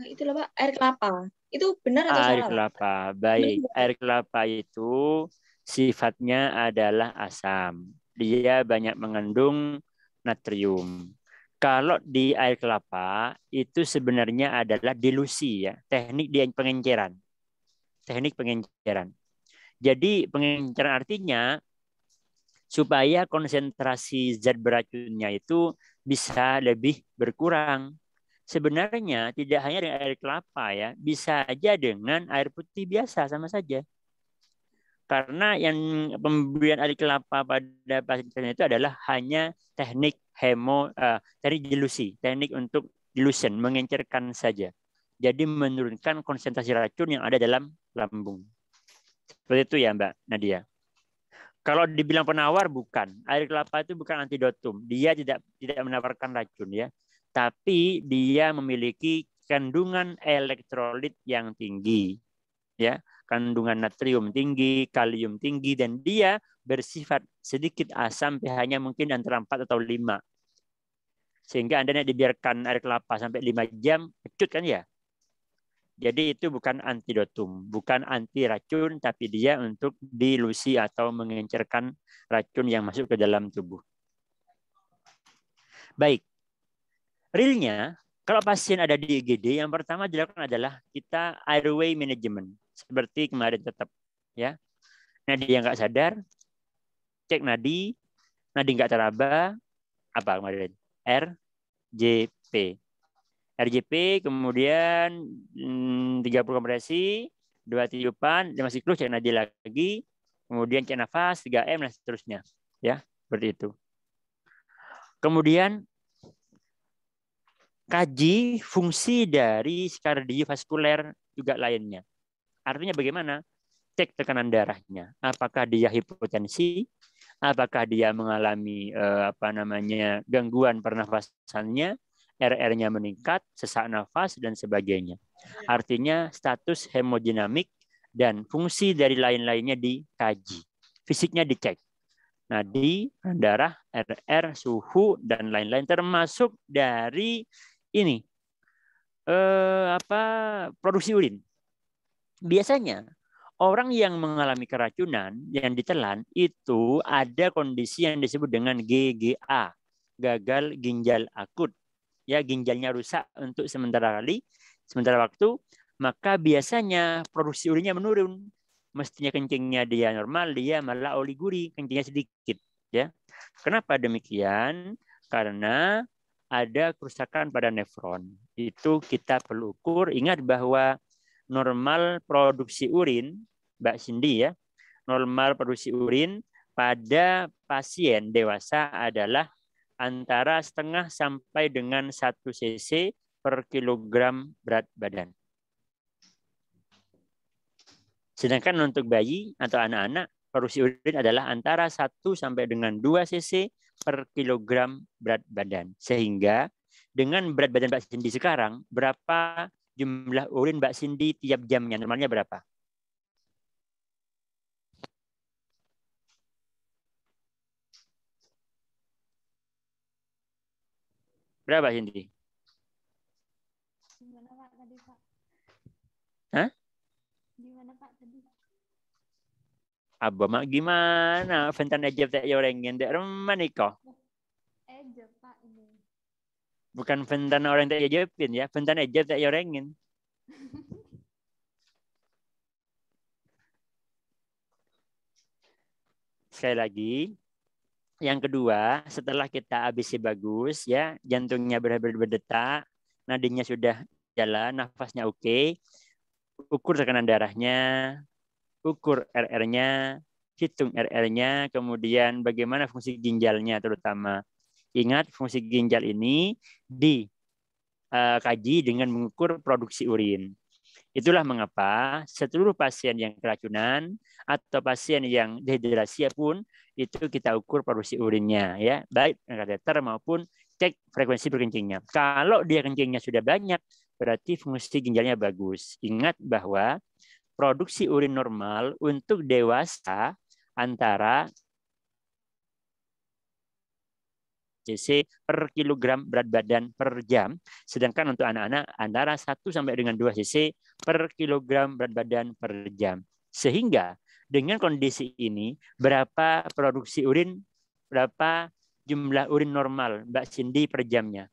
itu loh Pak, air kelapa. Itu benar atau Air salah Pak? kelapa. Baik, air kelapa itu sifatnya adalah asam. Dia banyak mengandung natrium. Kalau di air kelapa itu sebenarnya adalah dilusi ya, teknik pengenceran. Teknik pengenceran. Jadi pengenceran artinya supaya konsentrasi zat beracunnya itu bisa lebih berkurang. Sebenarnya tidak hanya dengan air kelapa ya, bisa aja dengan air putih biasa sama saja. Karena yang pemberian air kelapa pada pasien itu adalah hanya teknik teknik dilusi, teknik untuk dilution, mengencerkan saja. Jadi menurunkan konsentrasi racun yang ada dalam lambung. Seperti itu ya Mbak Nadia. Kalau dibilang penawar bukan. Air kelapa itu bukan antidotum. Dia tidak menawarkan racun ya. Tapi dia memiliki kandungan elektrolit yang tinggi. Ya, kandungan natrium tinggi, kalium tinggi, dan dia bersifat sedikit asam, pH-nya mungkin antara 4 atau 5. Sehingga Anda dibiarkan air kelapa sampai 5 jam, kecut kan ya? Jadi itu bukan antidotum, bukan anti racun, tapi dia untuk dilusi atau mengencerkan racun yang masuk ke dalam tubuh. Baik, realnya kalau pasien ada di IGD, yang pertama dilakukan adalah kita airway management, seperti kemarin tetap, ya. Nadi yang nggak sadar, cek nadi nggak teraba, apa kemarin? RJP, kemudian 30 kompresi, 2 tiupan, 5 siklus, cek nadi lagi, kemudian cek nafas, 3M, dan seterusnya. Ya, seperti itu. Kemudian kaji fungsi dari kardiovaskuler juga lainnya. Artinya bagaimana? Cek tekanan darahnya. Apakah dia hipotensi? Apakah dia mengalami gangguan pernafasannya? RR-nya meningkat, sesak nafas, dan sebagainya. Artinya status hemodinamik dan fungsi dari lain-lainnya dikaji. Fisiknya dicek. Nadi, darah, RR, suhu, dan lain-lain. Termasuk dari ini, produksi urin. Biasanya orang yang mengalami keracunan yang ditelan itu ada kondisi yang disebut dengan GGA, gagal ginjal akut. Ya, ginjalnya rusak untuk sementara waktu, maka biasanya produksi urinnya menurun. Mestinya kencingnya dia normal, dia malah oliguri, kencingnya sedikit. Ya, kenapa demikian? Karena ada kerusakan pada nefron. Itu kita perlu ukur. Ingat bahwa normal produksi urin, Mbak Cindy ya, normal produksi urin pada pasien dewasa adalah antara setengah sampai dengan 1 cc per kilogram berat badan. Sedangkan untuk bayi atau anak-anak, produksi urin adalah antara 1 sampai dengan 2 cc per kilogram berat badan. Sehingga dengan berat badan Mbak Cindy sekarang, berapa jumlah urin Mbak Cindy tiap jamnya? Normalnya berapa? Berapa Cindy? Gimana Pak tadi Pak? Hah? Gimana Pak tadi? Abah mak gimana? Fentan aja tak yorengin dek reman iko. Ejep Pak ini. Bukan fentan orang tak jepin ya, fentan aja tak yorengin. Sekali lagi, yang kedua, setelah kita ABC bagus ya, jantungnya berdetak, nadinya sudah jalan, nafasnya oke, ukur tekanan darahnya, ukur RR-nya, hitung RR-nya, kemudian bagaimana fungsi ginjalnya terutama. Ingat, fungsi ginjal ini dikaji dengan mengukur produksi urin. Itulah mengapa seluruh pasien yang keracunan atau pasien yang dehidrasi pun itu kita ukur produksi urinnya, ya, baik kateter maupun cek frekuensi berkencingnya. Kalau dia kencingnya sudah banyak, berarti fungsi ginjalnya bagus. Ingat bahwa produksi urin normal untuk dewasa antara cc per kilogram berat badan per jam, sedangkan untuk anak-anak antara 1 sampai dengan 2 cc per kilogram berat badan per jam. Sehingga dengan kondisi ini, berapa produksi urin, berapa jumlah urin normal Mbak Cindy per jamnya?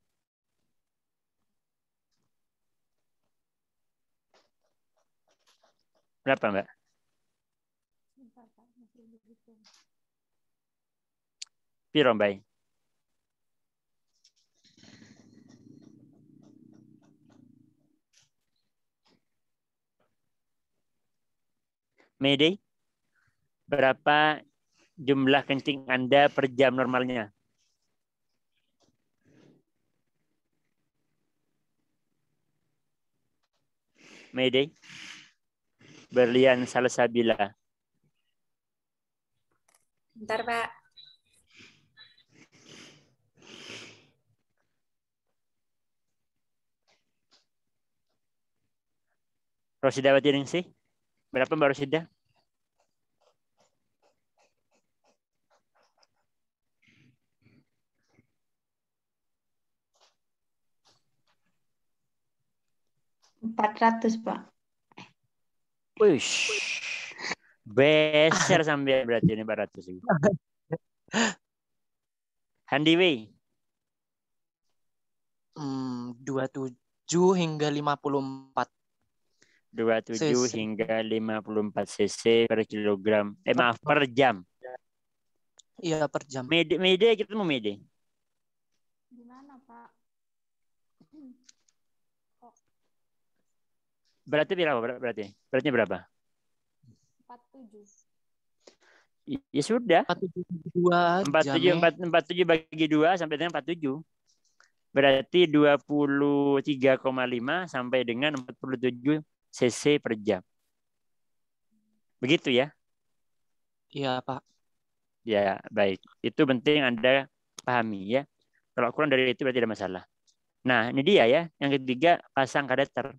Berapa, Mbak? Bentar, Pak. Masih dihitung. Piro, Mbak? Mayday, berapa jumlah kencing Anda per jam normalnya? Mayday, Berlian Salsabila. Bentar, Pak. Rosidawati Ningsih, berapa Mbak Rosida? Ratus Pak. Wih, beser sampai berarti ini 400. Handiway, 27 hingga 54. 27 cc. hingga 54 cc per kilogram. Maaf, per jam. Iya, per jam. Mede kita mau mede. Gimana, Pak? Berarti berapa? Beratnya berapa? 47. Ya sudah. 47 47 bagi 2 sampai dengan 47. Berarti 23,5 sampai dengan 47 cc per jam. Begitu ya? Iya, Pak. Ya, baik. Itu penting Anda pahami ya. Kalau kurang dari itu berarti ada masalah. Nah, ini dia ya. Yang ketiga, pasang kateter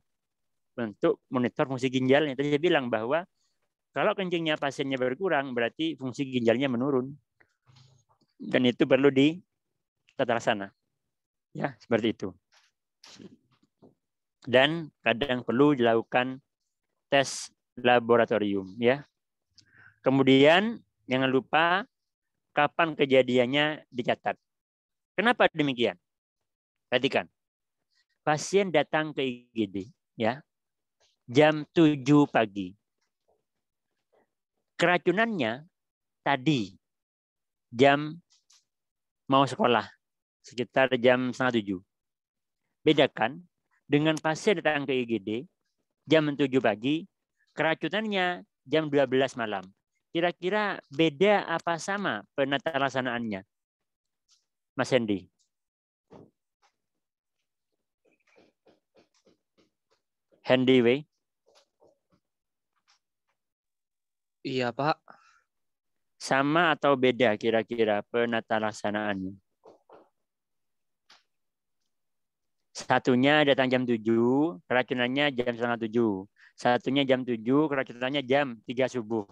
untuk monitor fungsi ginjalnya. Tadi saya bilang bahwa kalau kencingnya pasiennya berkurang, berarti fungsi ginjalnya menurun. Dan itu perlu ditata laksana. Ya, seperti itu. Dan kadang perlu dilakukan tes laboratorium. Ya. Kemudian, jangan lupa kapan kejadiannya dicatat. Kenapa demikian? Perhatikan. Pasien datang ke IGD ya. Jam 7 pagi. Keracunannya tadi jam mau sekolah sekitar jam 6:30. Bedakan dengan pasien datang ke IGD jam 7 pagi, keracunannya jam 12 malam. Kira-kira beda apa sama penata laksanaannya? Mas Hendy. Handyway. Iya, Pak. Sama atau beda kira-kira penata laksanaannya? Satunya datang jam 7, keracunannya jam 6:30. Satunya jam 7, keracunannya jam 3 subuh.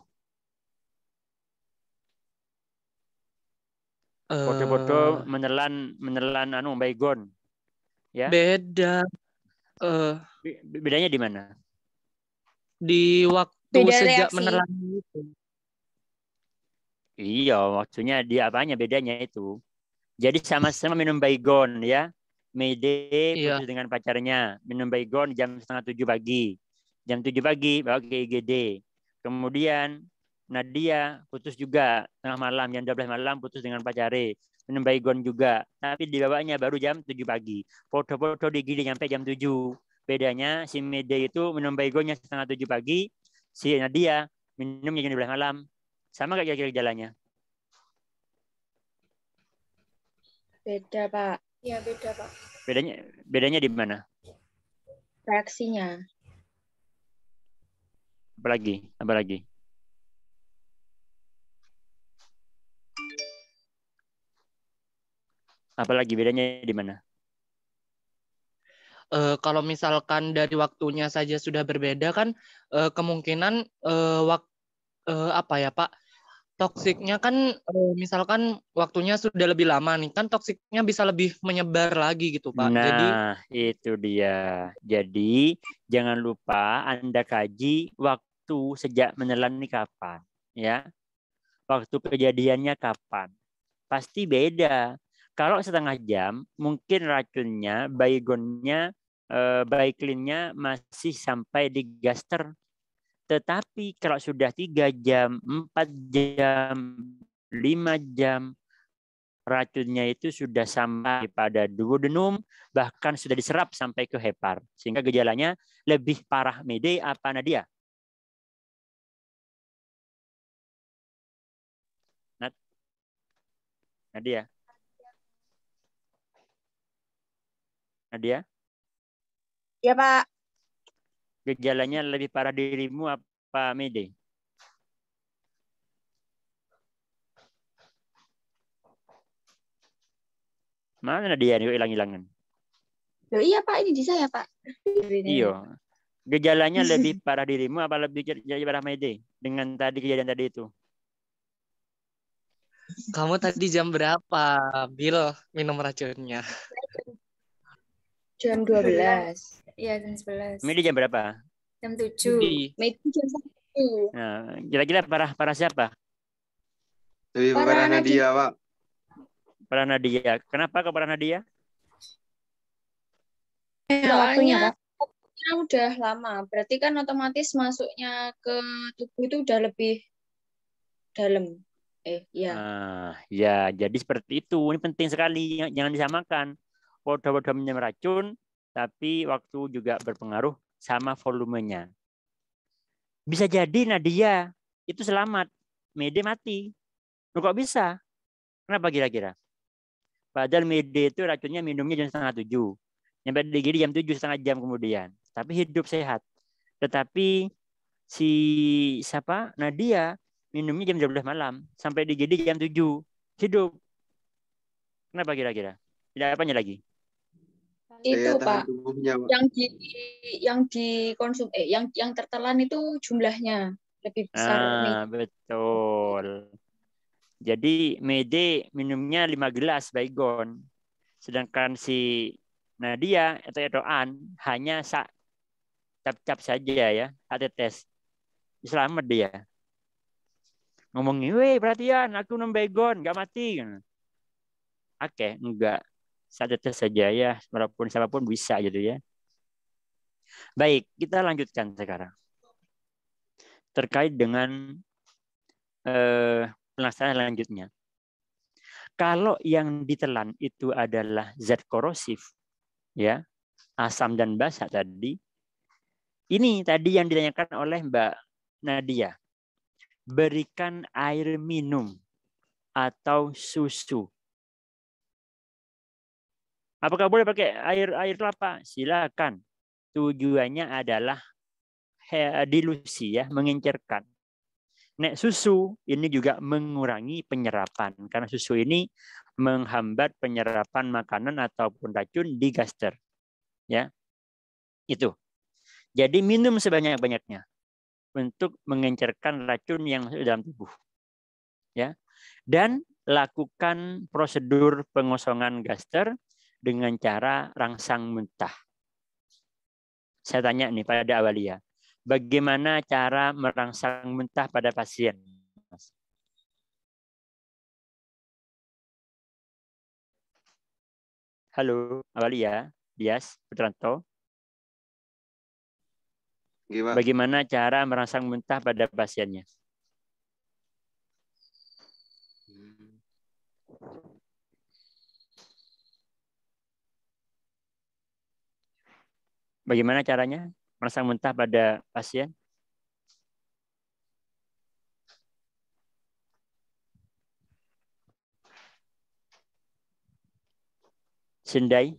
Foto-foto menelan baygon. Ya. Beda. Bedanya di mana? Di waktu Beda sejak reaksi. menelan itu. Iya, waktunya di apanya bedanya itu. Jadi sama-sama minum baygon ya. Mayday Iya. putus dengan pacarnya. Minum baygon jam 6:30 pagi. Jam 7 pagi bawa ke IGD. Kemudian Nadia putus juga tengah malam. Jam 12 malam putus dengan pacarnya. Minum baygon juga. Tapi dibawanya baru jam 7 pagi. Foto-foto di IGD sampai jam 7. Bedanya si Mede itu minum baygonnya setengah 7 pagi, si Nadia minumnya jam 12 malam. Sama nggak kira-kira gejalanya? Beda, Pak. Iya, beda, Pak. Bedanya di mana? Reaksinya. Apalagi? Apalagi bedanya di mana? Kalau misalkan dari waktunya saja sudah berbeda kan kemungkinan apa ya Pak? Toksiknya kan misalkan waktunya sudah lebih lama nih kan toksiknya bisa lebih menyebar lagi gitu Pak. Jadi Nah, itu dia. Jadi, jangan lupa Anda kaji waktu sejak menelan ini kapan. Ya, waktu kejadiannya kapan. Pasti beda. Kalau setengah jam, mungkin racunnya, baygonnya, baiklinnya masih sampai di gaster. Tetapi kalau sudah 3 jam, 4 jam, 5 jam, racunnya itu sudah sampai pada duodenum, bahkan sudah diserap sampai ke hepar. Sehingga gejalanya lebih parah Mede apa Nadia? Nadia? Nadia? Ya, Pak. Gejalanya lebih parah dirimu apa Mede? Mana Nadia nih hilang-hilangan? Loh, iya, Pak. Ini di saya, Pak. Iya. Gejalanya lebih parah dirimu apa lebih parah Mede dengan tadi kejadian tadi itu? kamu tadi jam berapa Bil minum racunnya? Jam 12. Iya, jam 11. Mede jam berapa? Jam 7. Di Meeting jam 1. Nah, kira-kira parah siapa? Lebih Parah parah Nadia, Pak. Parah Nadia. Kenapa ke parah Nadia? Waktunya, Pak. Waktunya udah lama. Berarti kan otomatis masuknya ke tubuh itu udah lebih dalam. Iya. Ya, jadi seperti itu. Ini penting sekali, jangan disamakan. Wadah-wadah minum racun, tapi waktu juga berpengaruh sama volumenya. Bisa jadi Nadia itu selamat, Mede mati. Loh, kok bisa? Kenapa kira-kira? Padahal Mede itu racunnya minumnya jam setengah 7. Nyampe di gigi jam 7 setengah jam kemudian. Tapi hidup sehat. Tetapi si siapa? Nadia minumnya jam 12 malam. Sampai di gigi jam 7. Hidup. Kenapa kira-kira? Tidak apanya lagi? Itu, Daya tahan Pak. tubuhnya, Pak. Yang dikonsum yang tertelan itu jumlahnya lebih besar. Betul. Jadi Mede minumnya 5 gelas baygon. Sedangkan si Nadia atau Edoan hanya cap-cap saja ya, tetes. Selamat dia. Ngomongin, weh perhatian, aku minum baygon, nggak mati. Oke, enggak. Tetes saja ya, walaupun siapapun bisa gitu ya. Baik, kita lanjutkan sekarang. Terkait dengan pelaksanaan selanjutnya. Kalau yang ditelan itu adalah zat korosif, ya, asam dan basa tadi, ini tadi yang ditanyakan oleh Mbak Nadia. Berikan air minum atau susu. Apakah boleh pakai air kelapa? Silakan. Tujuannya adalah dilusi ya, mengencerkan. Nek susu ini juga mengurangi penyerapan karena susu ini menghambat penyerapan makanan ataupun racun di gaster. Ya. Itu. Jadi minum sebanyak-banyaknya untuk mengencerkan racun yang dalam tubuh. Ya. Dan lakukan prosedur pengosongan gaster dengan cara rangsang muntah. Saya tanya nih pada Awalia, bagaimana cara merangsang muntah pada pasien? Halo, Awalia, Dias, Putranto. Gimana? Bagaimana cara merangsang muntah pada pasiennya? Bagaimana caranya merangsang muntah pada pasien? Sindai.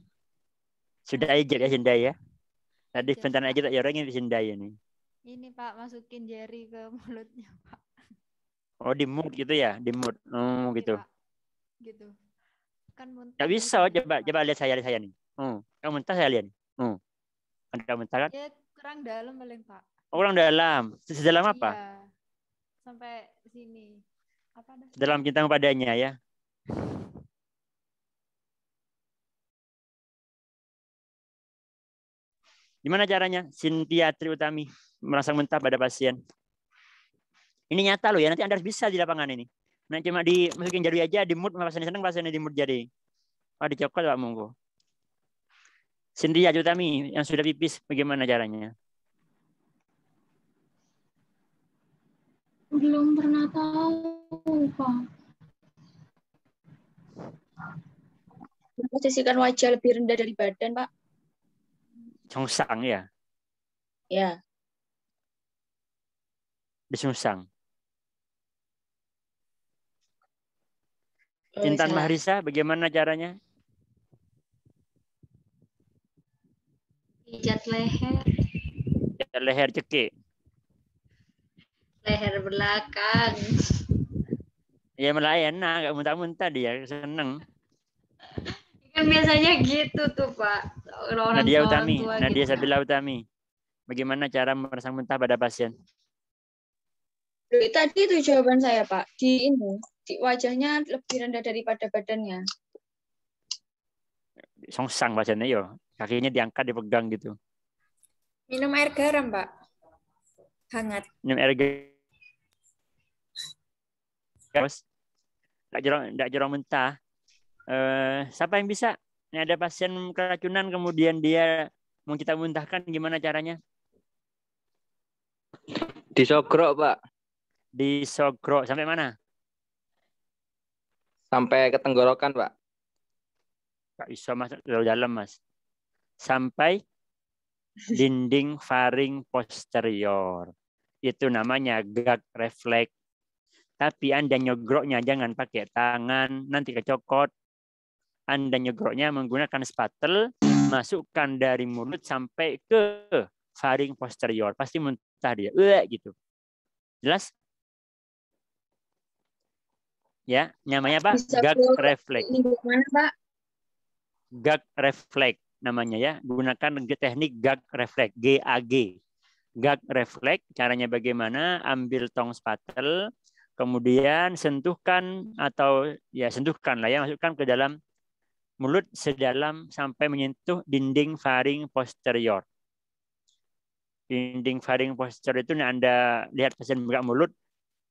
Sudah aja ya Sindai ya. Tadi Ajar, bentar Pak. aja ya orang ini Sindai ini. Ini Pak, masukin jari ke mulutnya Pak. Oh di mood gitu ya, di mood. Oh Iya, gitu. Pak. Gitu. Kan muntah Gak dari bisa, mulut, coba Pak. coba lihat saya nih. Kamu muntah saya lihat. Ada muntah kan? Ya kurang dalam paling Pak. Orang dalam. Sedalam apa? Iya. Sampai sini. Apa dah? Dalam cintamu padanya ya. Gimana caranya? Cynthia Triutami merangsang muntah pada pasien. Ini nyata loh ya, nanti Anda harus bisa di lapangan ini. Nah, cuma dimasukin jari aja, di mood, pasien seneng, pasiennya di mood jadi. Oh, dicokot Pak Monggo. Cynthia Triutami yang sudah pipis, bagaimana caranya? Belum pernah tahu, Pak. Memposisikan wajah lebih rendah dari badan, Pak. Sungsang ya, Ya. disungsang. Oh, Intan salah. Mahrisa, bagaimana caranya? Pijat leher, Leher cekik. leher belakang. Ya malah enak, nggak muntah-muntah dia, seneng. Kan biasanya gitu tuh Pak. Orang Nadia orang Utami, tua Nadia gitu. Sabila Utami. Bagaimana cara merangsang muntah pada pasien? Tadi itu jawaban saya, Pak. Di wajahnya lebih rendah daripada badannya. Songsang pasiennya yo, kakinya diangkat dipegang gitu. Minum air garam, Pak. Hangat. Minum air gas, nggak jorong muntah. Siapa yang bisa? Ini ada pasien keracunan kemudian dia mau kita muntahkan, gimana caranya? Disogrok, Pak. Disogrok sampai mana? Sampai ke tenggorokan, Pak. Nggak bisa masuk terlalu dalam, Mas. Sampai dinding faring posterior. Itu namanya gag refleks. Tapi Anda nyogroknya jangan pakai tangan, nanti kecokot. Anda nyogroknya menggunakan spatel, masukkan dari mulut sampai ke faring posterior. Pasti muntah dia. Gitu. Jelas? Ya, namanya apa? Gag refleks. Mana, Pak? Gag refleks namanya ya. Gunakan teknik gag refleks, GAG. Gag refleks, caranya bagaimana? Ambil tong spatel, kemudian sentuhkan atau ya sentuhkan lah ya, masukkan ke dalam mulut sedalam sampai menyentuh dinding faring posterior. Dinding faring posterior itu Anda lihat pasien buka mulut,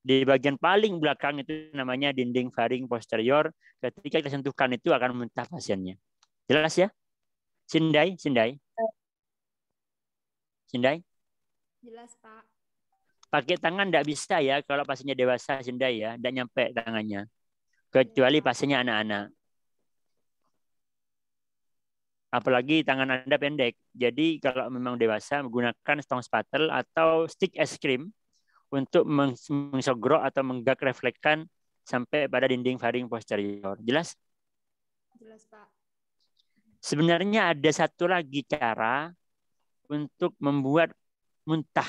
di bagian paling belakang itu namanya dinding faring posterior. Ketika kita sentuhkan itu akan muntah pasiennya. Jelas ya? Sindai. Jelas, Pak. Pakai tangan tidak bisa ya kalau pasiennya dewasa, Sindai ya, tidak nyampe tangannya. Kecuali pasiennya anak-anak. Apalagi tangan Anda pendek. Jadi kalau memang dewasa menggunakan tong spatel atau stick es krim untuk mengsogrok atau menggag reflekskan sampai pada dinding faring posterior. Jelas? Jelas, Pak. Sebenarnya ada satu lagi cara untuk membuat muntah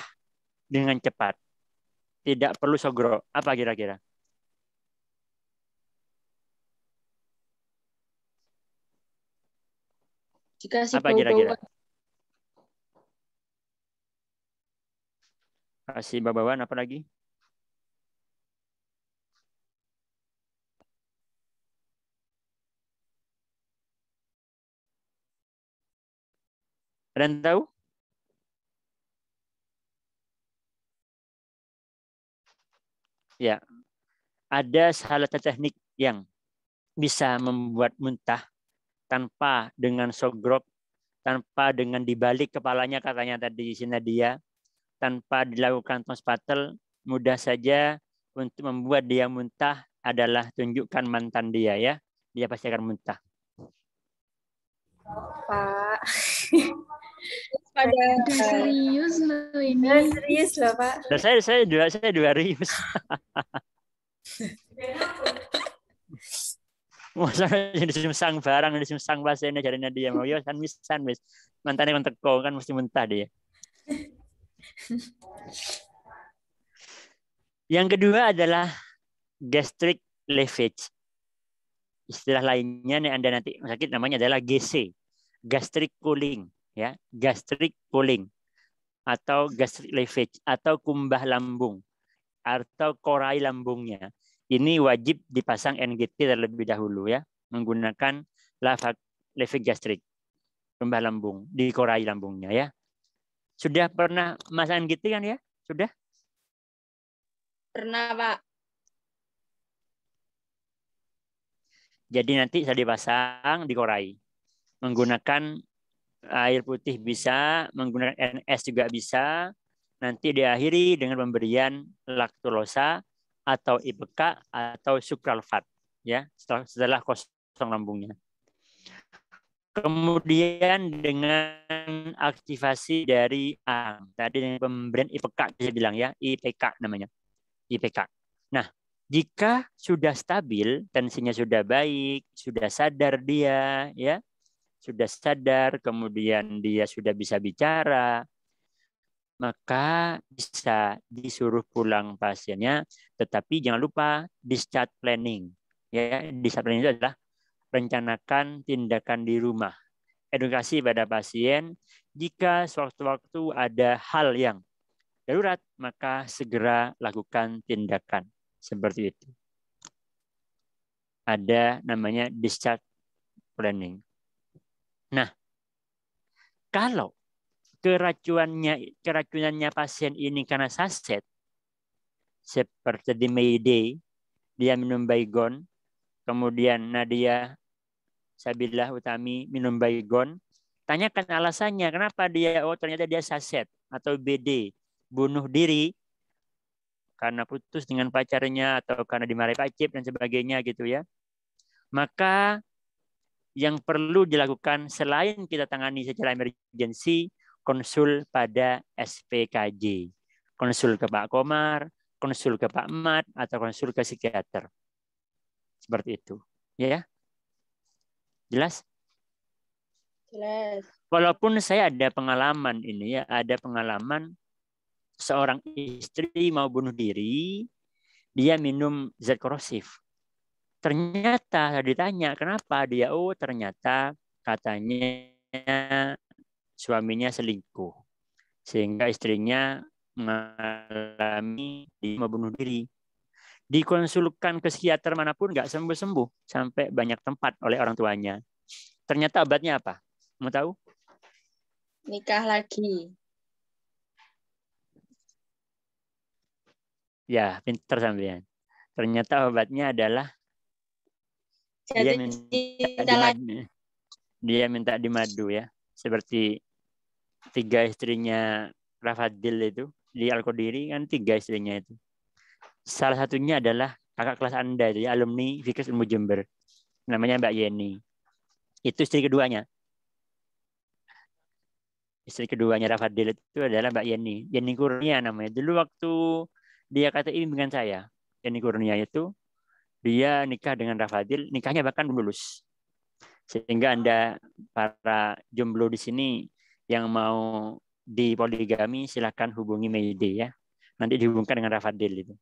dengan cepat. Tidak perlu sogrok. Apa kira-kira? Dikasih Apa kira-kira? bau-bauan. Kasih bau-bauan apa lagi? Ada yang tahu? Ya, ada salah satu teknik yang bisa membuat muntah tanpa dengan sogrok, tanpa dengan dibalik kepalanya katanya tadi Nadia, tanpa dilakukan tong spatel, mudah saja untuk membuat dia muntah adalah tunjukkan mantan dia ya. Dia pasti akan muntah. Pak. ada. Udah serius loh ini. Serius loh, Pak. Dan saya dua rius. Masa disemsang barang, disemsang pasiennya jadinya dia mau yo san wis mantane kon teko kan mesti muntah dia. Yang kedua adalah gastric lavage. Istilah lainnya nih Anda nanti sakit namanya adalah GC, gastric cooling ya, gastric cooling atau gastric lavage atau kumbah lambung atau korai lambungnya. Ini wajib dipasang NGT terlebih dahulu ya, menggunakan lavage gastrik, kumbah lambung, di korai lambungnya ya. Sudah pernah masang NGT kan ya? Sudah? Pernah, Pak. Jadi nanti saya dipasang di korai. Menggunakan air putih bisa, menggunakan NS juga bisa. Nanti diakhiri dengan pemberian laktulosa atau IPK atau sukralfat ya setelah kosong lambungnya. Kemudian dengan aktivasi dari tadi dengan pemberian IPK saya bilang ya, IPK namanya. IPK. Nah, jika sudah stabil, tensinya sudah baik, sudah sadar dia ya. Sudah sadar, kemudian dia sudah bisa bicara, maka bisa disuruh pulang pasiennya, tetapi jangan lupa discharge planning. Ya, discharge planning itu adalah rencanakan tindakan di rumah. Edukasi pada pasien, jika sewaktu-waktu ada hal yang darurat, maka segera lakukan tindakan seperti itu. Ada namanya discharge planning. Nah, kalau keracunannya pasien ini karena saset, seperti di Mayday, dia minum Baygon, kemudian Nadia Sabilah Utami minum Baygon, tanyakan alasannya, kenapa dia, oh ternyata dia saset, atau BD, bunuh diri, karena putus dengan pacarnya, atau karena dimarahi Pak Cip, dan sebagainya gitu ya. Maka yang perlu dilakukan selain kita tangani secara emergensi, konsul pada SPKJ, konsul ke Pak Komar, konsul ke Pak Mat, atau konsul ke psikiater. Seperti itu. Ya? Jelas? Jelas. Walaupun saya ada pengalaman ini ya, ada pengalaman seorang istri mau bunuh diri, dia minum zat korosif. Ternyata ditanya kenapa dia, oh ternyata katanya suaminya selingkuh, sehingga istrinya mengalami dia mau bunuh diri. Dikonsulkan ke psikiater manapun nggak sembuh-sembuh sampai banyak tempat oleh orang tuanya. Ternyata obatnya apa? Mau tahu? Nikah lagi. Ya, pintar sampean. Ternyata obatnya adalah dia minta di madu ya. Seperti 3 istrinya Rafadil itu di Al-Qodiri kan 3 istrinya itu. Salah satunya adalah kakak kelas Anda, jadi alumni Fikres Ilmu Jember. Namanya Mbak Yeni. Itu istri keduanya. Istri keduanya Rafadil itu adalah Mbak Yeni. Yeni Kurnia namanya. Dulu waktu dia KTI dengan saya, Yeni Kurnia itu, dia nikah dengan Rafadil, nikahnya bahkan belum lulus. Sehingga Anda para jomblo di sini yang mau dipoligami silakan hubungi Mayday ya. Nanti dihubungkan dengan Rafadil itu.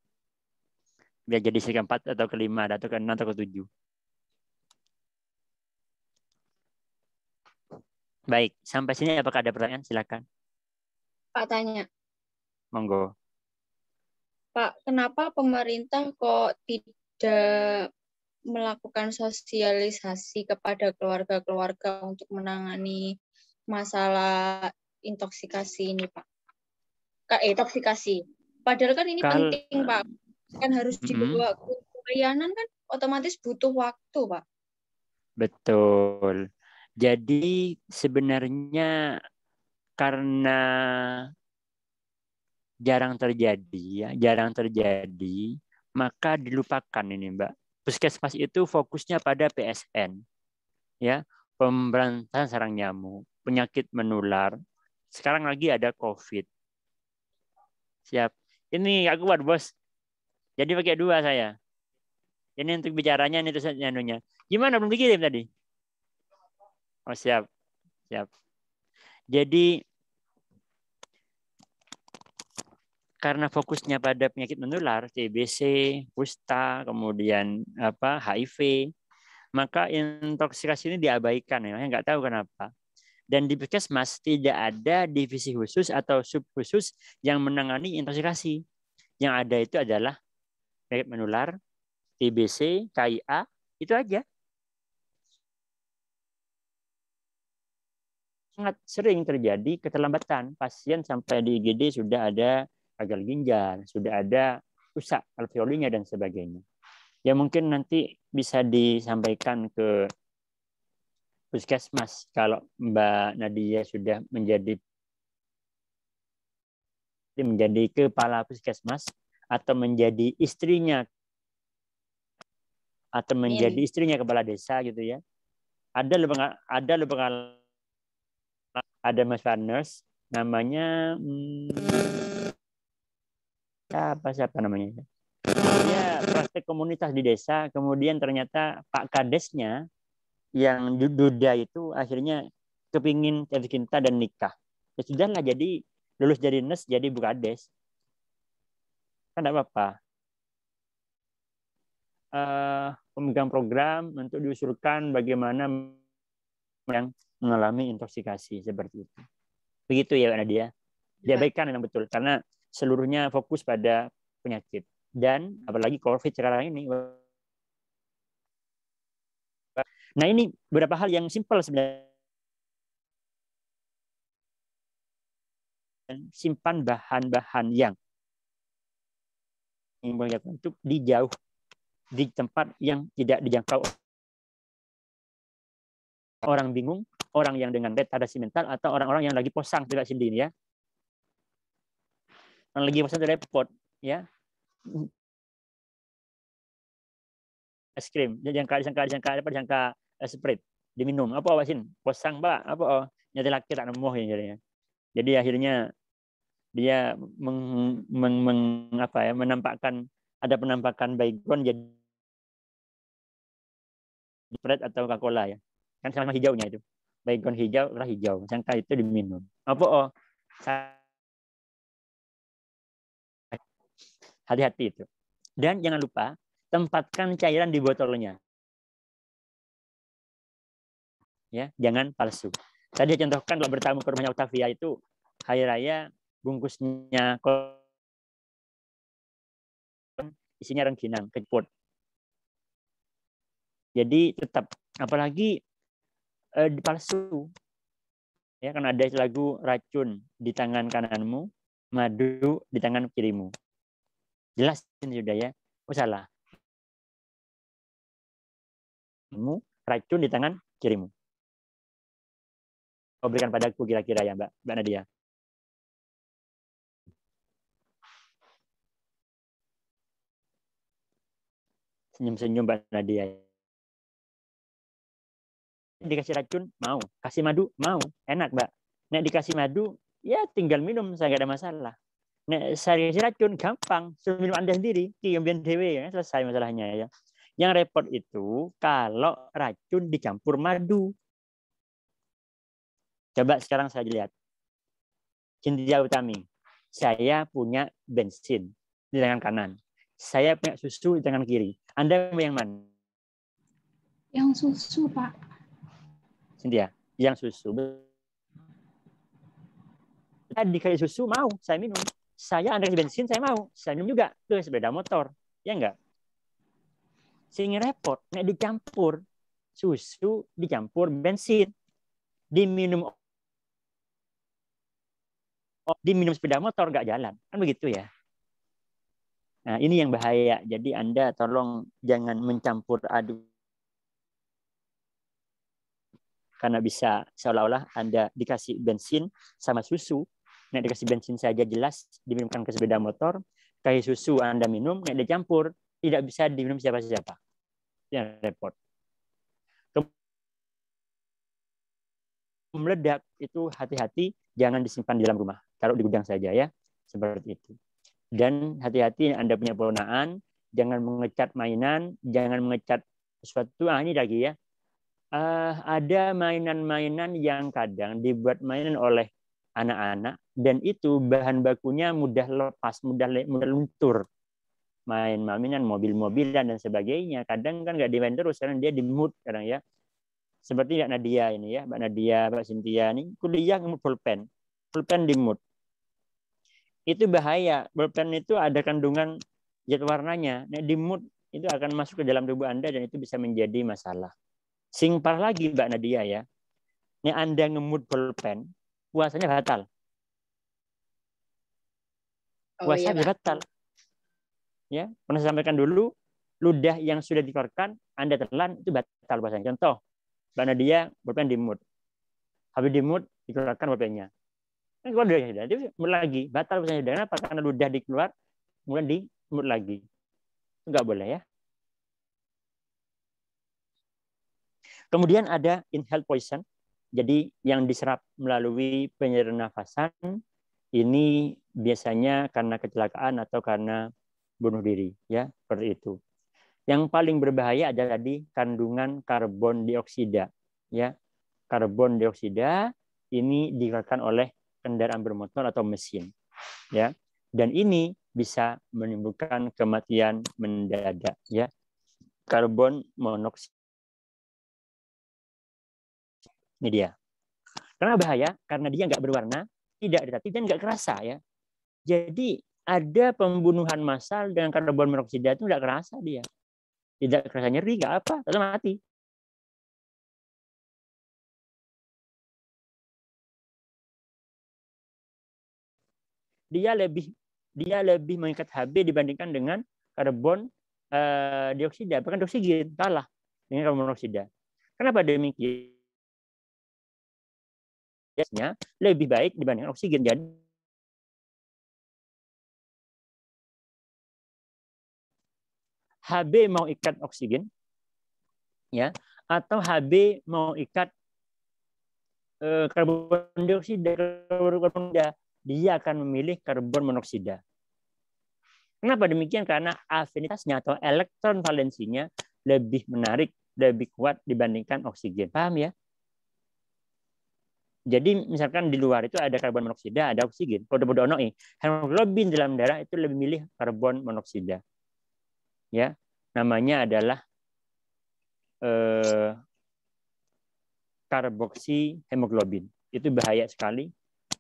Biar jadi istri keempat atau kelima atau keenam atau ketujuh. Baik, sampai sini apakah ada pertanyaan? Silakan. Pak tanya. Monggo. Pak, kenapa pemerintah kok tidak melakukan sosialisasi kepada keluarga-keluarga untuk menangani masalah intoksikasi ini, Pak? Intoksikasi. Padahal kan ini penting, Pak. Kan harus dibawa ke pelayanan kan otomatis butuh waktu, Pak. Betul. Jadi sebenarnya karena jarang terjadi, maka dilupakan ini, Mbak. Puskesmas itu fokusnya pada PSN, ya, pemberantasan sarang nyamuk, penyakit menular, Sekarang lagi ada COVID. Siap. Ini aku buat bos. Jadi pakai 2 saya. Ini untuk bicaranya, ini terus nyanunya. Gimana, belum dikirim tadi? Oh, siap. Siap. Jadi karena fokusnya pada penyakit menular, TBC, kusta, kemudian HIV, maka intoksikasi ini diabaikan ya, nggak tahu kenapa. Dan di Puskesmas tidak ada divisi khusus atau sub khusus yang menangani intoksikasi. Yang ada itu adalah penyakit menular, TBC, KIA, itu aja. Sangat sering terjadi keterlambatan. Pasien sampai di IGD sudah ada gagal ginjal, sudah ada rusak alveolinya dan sebagainya. Ya mungkin nanti bisa disampaikan ke Puskesmas kalau Mbak Nadia sudah menjadi kepala Puskesmas atau menjadi istrinya kepala desa gitu ya. Ada Mas Farners, namanya siapa namanya? Dia praktek komunitas di desa, kemudian ternyata Pak Kadesnya yang duda itu akhirnya kepingin jatuh cinta dan nikah. Ya sudahlah, jadi lulus dari NES jadi Bu Kades. Kan enggak apa-apa. Pemegang program untuk diusulkan bagaimana yang mengalami intoksikasi seperti itu. Begitu ya, Pak Nadia. Diabaikan memang betul karena seluruhnya fokus pada penyakit dan apalagi COVID sekarang ini. Nah, ini beberapa hal yang simpel sebenarnya. Simpan bahan-bahan yang untuk di tempat yang tidak dijangkau orang bingung, orang yang dengan retardasi mental, atau orang-orang yang lagi posang tidak sendiri ya. Yang lagi posang itu repot ya. Es krim, disangka Sprite diminum. Apa awasin? Posang, Pak. Apa nyata laki tak nemu ya. Jadi akhirnya dia menampakkan ada penampakan baygon jadi Sprite atau Coca-Cola ya. Kan sama hijaunya itu. Baygon hijau, lah hijau. Sangka itu diminum. Apa hati-hati itu. Dan jangan lupa tempatkan cairan di botolnya. Ya, jangan palsu. Tadi contohkan kalau bertamu ke rumahnya Octavia itu hari raya bungkusnya isinya rengginang, kejeput. Jadi tetap apalagi palsu. Ya, kan ada lagu racun di tangan kananmu, madu di tangan kirimu. Jelas ini sudah ya. Oh salah. Racun di tangan kirimu. Kau berikan padaku kira-kira ya Mbak Nadia. Senyum-senyum Mbak Nadia. Dikasih racun mau, kasih madu mau, enak Mbak. Nek dikasih madu ya tinggal minum, saya nggak ada masalah. Nek saya kasih racun gampang, suruh minum Anda sendiri, kiambian dewe ya, selesai masalahnya ya. Yang repot itu kalau racun dicampur madu. Coba sekarang saya lihat. Cynthia Utami, saya punya bensin di tangan kanan. Saya punya susu di tangan kiri. Anda mau yang mana? Yang susu, Pak. Cynthia, yang susu. Dikasih susu mau, saya minum. Saya Anda kasih bensin, saya mau. Saya minum juga ke sepeda motor. Ya enggak? Sehingga repot. Nek dicampur susu, dicampur bensin. Diminum sepeda motor nggak jalan. Kan begitu ya. Nah, ini yang bahaya. Jadi Anda tolong jangan mencampur aduk. Karena bisa seolah-olah Anda dikasih bensin sama susu. Nek dikasih bensin saja jelas diminumkan ke sepeda motor. Kasih susu Anda minum, nek dicampur tidak bisa diminum siapa-siapa. Yang repot. meledak itu hati-hati, jangan disimpan di dalam rumah, taruh di gudang saja ya, seperti itu. Dan hati-hati Anda punya ponakan, jangan mengecat mainan, jangan mengecat sesuatu. Ini lagi ya, ada mainan-mainan yang kadang dibuat mainan oleh anak-anak dan itu bahan bakunya mudah lepas, mudah luntur. Mainan, mobil-mobilan dan sebagainya. Kadang kan nggak dimain terus, karena dia di mood kadang ya. Seperti Mbak Nadia ini ya, Mbak Nadia, Mbak Cynthia ini kuliah ngemut pulpen di mood. Itu bahaya. Pulpen itu ada kandungan zat warnanya. Nah, di mood itu akan masuk ke dalam tubuh Anda dan itu bisa menjadi masalah. Sing parah lagi Mbak Nadia ya. Ini Anda ngemut pulpen, puasanya batal. Puasanya batal. Ya, pernah saya sampaikan dulu, ludah yang sudah dikeluarkan, Anda telan, itu batal puasanya. Contoh, Mbak Nadia pulpen di mood. Habis di mood, dikeluarkan pulpennya. Keluar dari itu lagi, batal puasanya. Kenapa? Karena ludah dikeluar, kemudian di mood lagi. Itu nggak boleh ya. Kemudian ada inhaled poison. Jadi yang diserap melalui penyaluran nafasan, ini biasanya karena kecelakaan atau karena bunuh diri, ya seperti itu. Yang paling berbahaya adalah tadi kandungan karbon dioksida, ya. Karbon dioksida ini dikeluarkan oleh kendaraan bermotor atau mesin, ya. Dan ini bisa menimbulkan kematian mendadak, ya. Karbon monoksida. Ini dia. Karena bahaya, karena dia nggak berwarna, tidak detektif dan nggak kerasa, ya. Jadi ada pembunuhan massal dengan karbon monoksida itu nggak kerasa dia. Tidak kerasa nyeri, nggak apa, tetap mati. Dia lebih mengikat Hb dibandingkan dengan karbon dioksida, bahkan oksigen kalah dengan karbon monoksida. Kenapa demikian? Biasanya lebih baik dibandingkan oksigen. Jadi Hb mau ikat oksigen, ya, atau Hb mau ikat karbon dioksida, dia akan memilih karbon monoksida. Kenapa demikian? Karena afinitasnya atau elektron valensinya lebih menarik, lebih kuat dibandingkan oksigen. Paham ya? Jadi misalkan di luar itu ada karbon monoksida, ada oksigen. Kalau hemoglobin dalam darah itu lebih milih karbon monoksida. Ya, namanya adalah karboksi hemoglobin. Itu bahaya sekali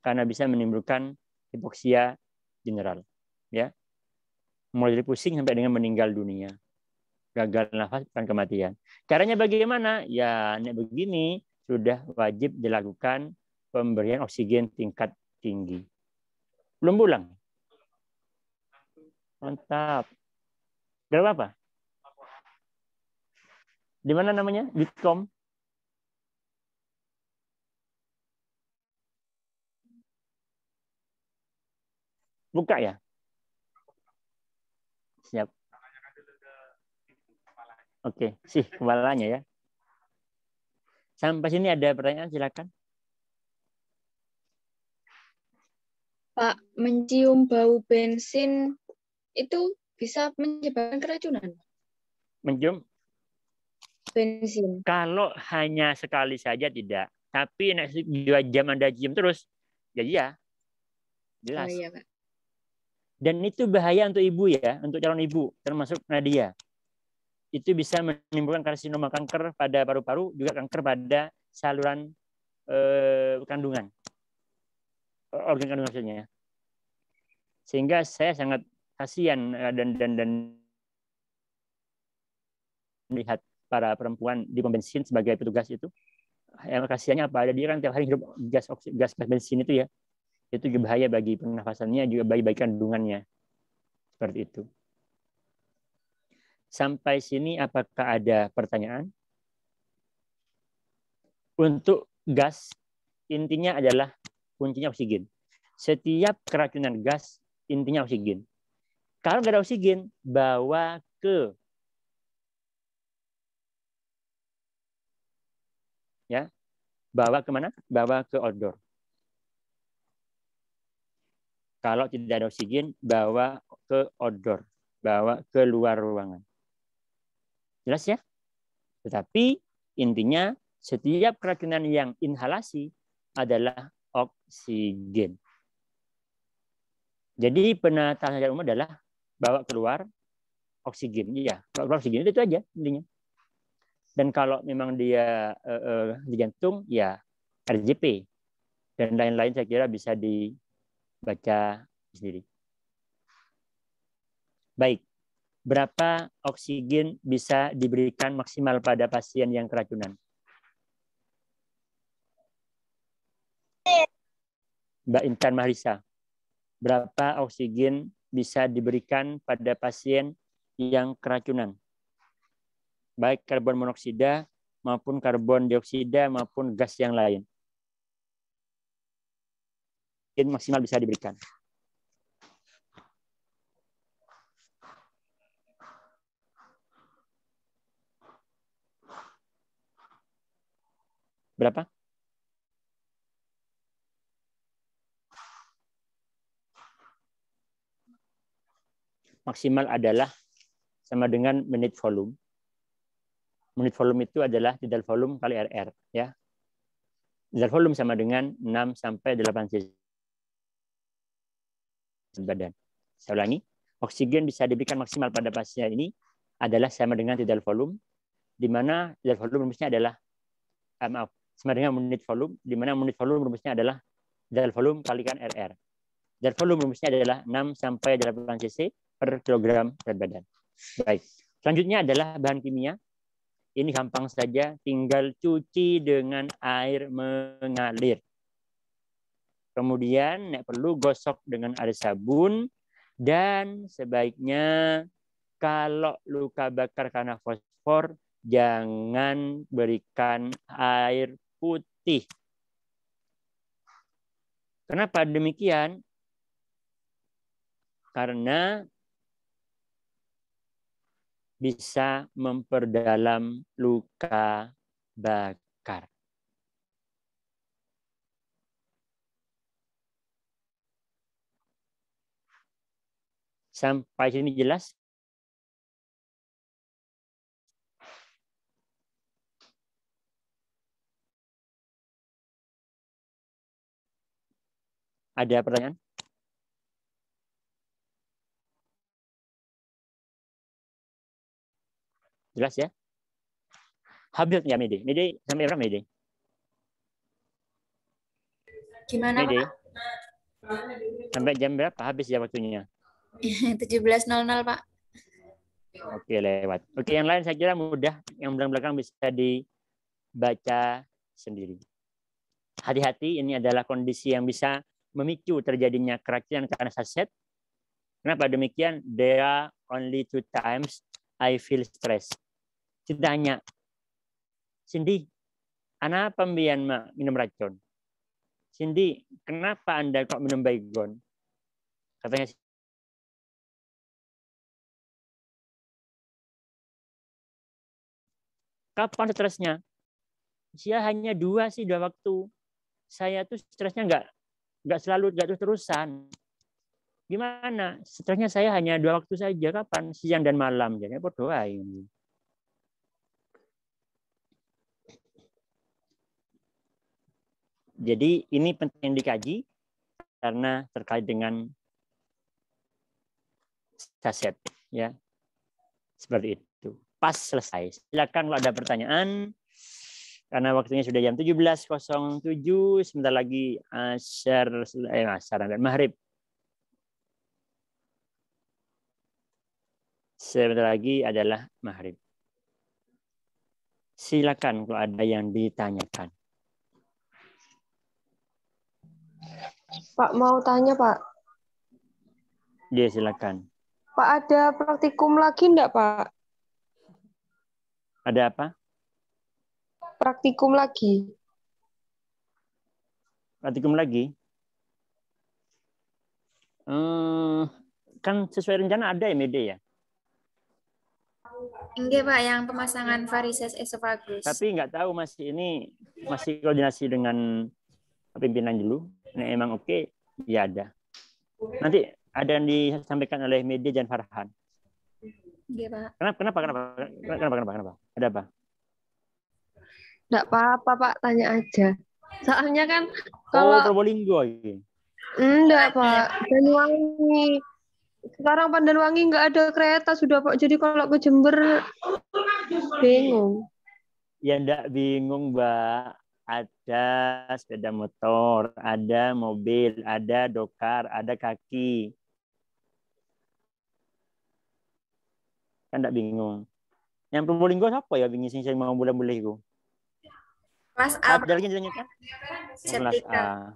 karena bisa menimbulkan hipoksia general. Ya, mulai dari pusing sampai dengan meninggal dunia, gagal nafas dan kematian. Caranya bagaimana? Ya, begini sudah wajib dilakukan pemberian oksigen tingkat tinggi. Belum pulang? Mantap. Berapa apa? Di mana namanya? Bitkom? Buka ya? Siap. Oke, sih kepalanya ya. Sampai sini ada pertanyaan, silakan. Pak, mencium bau bensin itu bisa menyebabkan keracunan? Mencium bensin. Kalau hanya sekali saja tidak. Tapi 2 jam Anda cium terus, ya iya. Jelas. Oh, iya, Pak. Dan itu bahaya untuk ibu ya, untuk calon ibu, termasuk Nadia. Itu bisa menimbulkan karsinoma, kanker pada paru-paru, juga kanker pada saluran kandungan. Organ kandungan maksudnya. Sehingga saya sangat kasihan dan melihat para perempuan di pom bensin sebagai petugas itu. Yang kasihannya apa? Dia kan tiap hari hidup gas bensin itu ya. Itu juga bahaya bagi pernafasannya, juga bagi kandungannya. Seperti itu. Sampai sini apakah ada pertanyaan? Untuk gas, intinya adalah kuncinya oksigen. Setiap keracunan gas, intinya oksigen. Kalau nggak ada oksigen, bawa ke Bawa kemana? Bawa ke outdoor. Kalau tidak ada oksigen, bawa ke outdoor. Bawa ke luar ruangan. Jelas ya? Tetapi intinya setiap keracunan yang inhalasi adalah oksigen. Jadi penataan secara umum adalah bawa keluar oksigen. Iya, keluar oksigen itu aja intinya. Dan kalau memang dia di jantung, ya RJP. Dan lain-lain saya kira bisa dibaca sendiri. Baik, berapa oksigen bisa diberikan maksimal pada pasien yang keracunan? Mbak Intan Mahrisa, berapa oksigen bisa diberikan pada pasien yang keracunan? Baik karbon monoksida maupun karbon dioksida maupun gas yang lain. Maksimal bisa diberikan. Berapa? Maksimal adalah sama dengan menit volume. Menit volume itu adalah tidal volume kali RR. Ya. Tidal volume sama dengan 6 sampai 8 cc badan. Saya ulangi. Oksigen bisa diberikan maksimal pada pasien ini adalah sama dengan tidal volume, di mana tidal volume rumusnya adalah sama dengan menit volume, di mana menit volume rumusnya adalah tidal volume kalikan RR. Tidal volume rumusnya adalah 6 sampai 8 cc per kilogram berat badan. Baik. Selanjutnya adalah bahan kimia. Ini gampang saja, tinggal cuci dengan air mengalir. Kemudian nek perlu gosok dengan air sabun, dan sebaiknya kalau luka bakar karena fosfor jangan berikan air putih. Kenapa demikian? Karena bisa memperdalam luka bakar. Sampai sini jelas? Ada pertanyaan? Jelas ya? Habis ya Mede? Mede sampai berapa Mede? Gimana Mede? Pak? Sampai jam berapa habis ya waktunya? 17.00 Pak. Oke, lewat. Oke, yang lain saya kira mudah. Yang belakang bisa dibaca sendiri. Hati-hati, ini adalah kondisi yang bisa memicu terjadinya keracunan karena saset. Kenapa demikian? There are only 2 times I feel stress. Ditanya, Cindy, kenapa pembian minum racun? Cindy, kenapa Anda kok minum baygon? Katanya, kapan stresnya? Saya hanya 2 waktu. Saya tuh stresnya nggak selalu, nggak terus-terusan. Gimana? Stresnya saya hanya 2 waktu saja. Kapan? Siang dan malam. Jadi berdoa ini. Jadi ini penting dikaji karena terkait dengan saset, ya. Seperti itu. Pas selesai. Silakan kalau ada pertanyaan. Karena waktunya sudah jam 17.07, sebentar lagi asar dan maghrib. Sebentar lagi adalah maghrib. Silakan kalau ada yang ditanyakan. Pak, mau tanya, Pak. Ya, silakan. Pak, ada praktikum lagi enggak, Pak? Ada apa? Praktikum lagi. Praktikum lagi? Kan sesuai rencana ada ya, Mede ya? Enggak, Pak, yang pemasangan varises esophagus. Tapi nggak tahu masih koordinasi dengan pimpinan dulu. Nah, emang oke, ya ada. Nanti ada yang disampaikan oleh Media dan Farhan. Iya, Pak. Kenapa? Ada apa? Enggak apa-apa, Pak. Tanya aja. Soalnya kan Kalau kalau Probolinggo ini. enggak, Pak. Banyuwangi. Sekarang Pandanwangi nggak ada kereta sudah, Pak. Jadi kalau ke Jember bingung. Ya enggak bingung, Mbak. Ada sepeda motor, ada mobil, ada dokar, ada kaki. Kan enggak bingung. Yang Probolinggo apa ya bingung sing saya mau boleh itu? Kelas A. Ada lagi yang kan? Kelas A.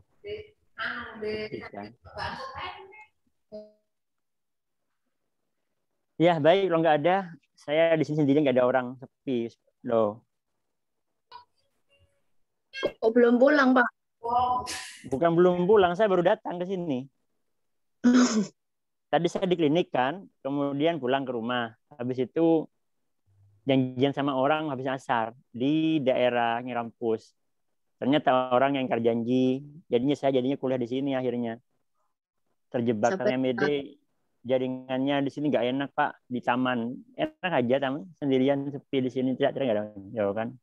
Ya, baik. Kalau nggak ada, saya di sini sendiri nggak ada orang, sepi loh. Oh, belum pulang, Pak. Bukan belum pulang, saya baru datang ke sini. Tadi saya di klinik kan, kemudian pulang ke rumah. Habis itu janjian sama orang habis asar di daerah Ngirampus. Ternyata orang yang ingkar janji, jadinya kuliah di sini akhirnya. Terjebak karena Mede jaringannya di sini nggak enak, Pak. Di taman enak aja, taman sendirian sepi di sini, tidak ada jauh kan.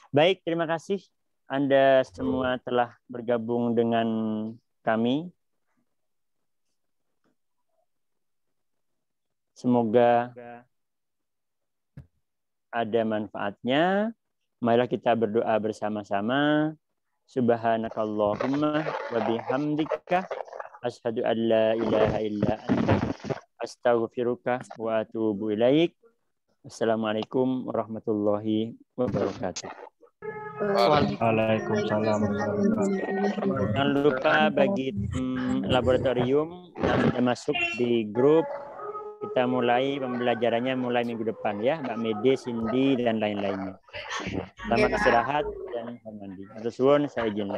Baik, terima kasih Anda semua telah bergabung dengan kami. Semoga ada manfaatnya. Marilah kita berdoa bersama-sama. Subhanakallahumma wa bihamdika asyhadu an la ilaha illa anta astaghfiruka wa atubu ilaik. Assalamualaikum warahmatullahi wabarakatuh. Waalaikumsalam. Jangan lupa bagi laboratorium yang sudah masuk di grup, kita mulai pembelajarannya mulai minggu depan ya, Mbak Mede, Cindy dan lain-lainnya. Selamat istirahat dan mandi. Atur suwun, saya izin.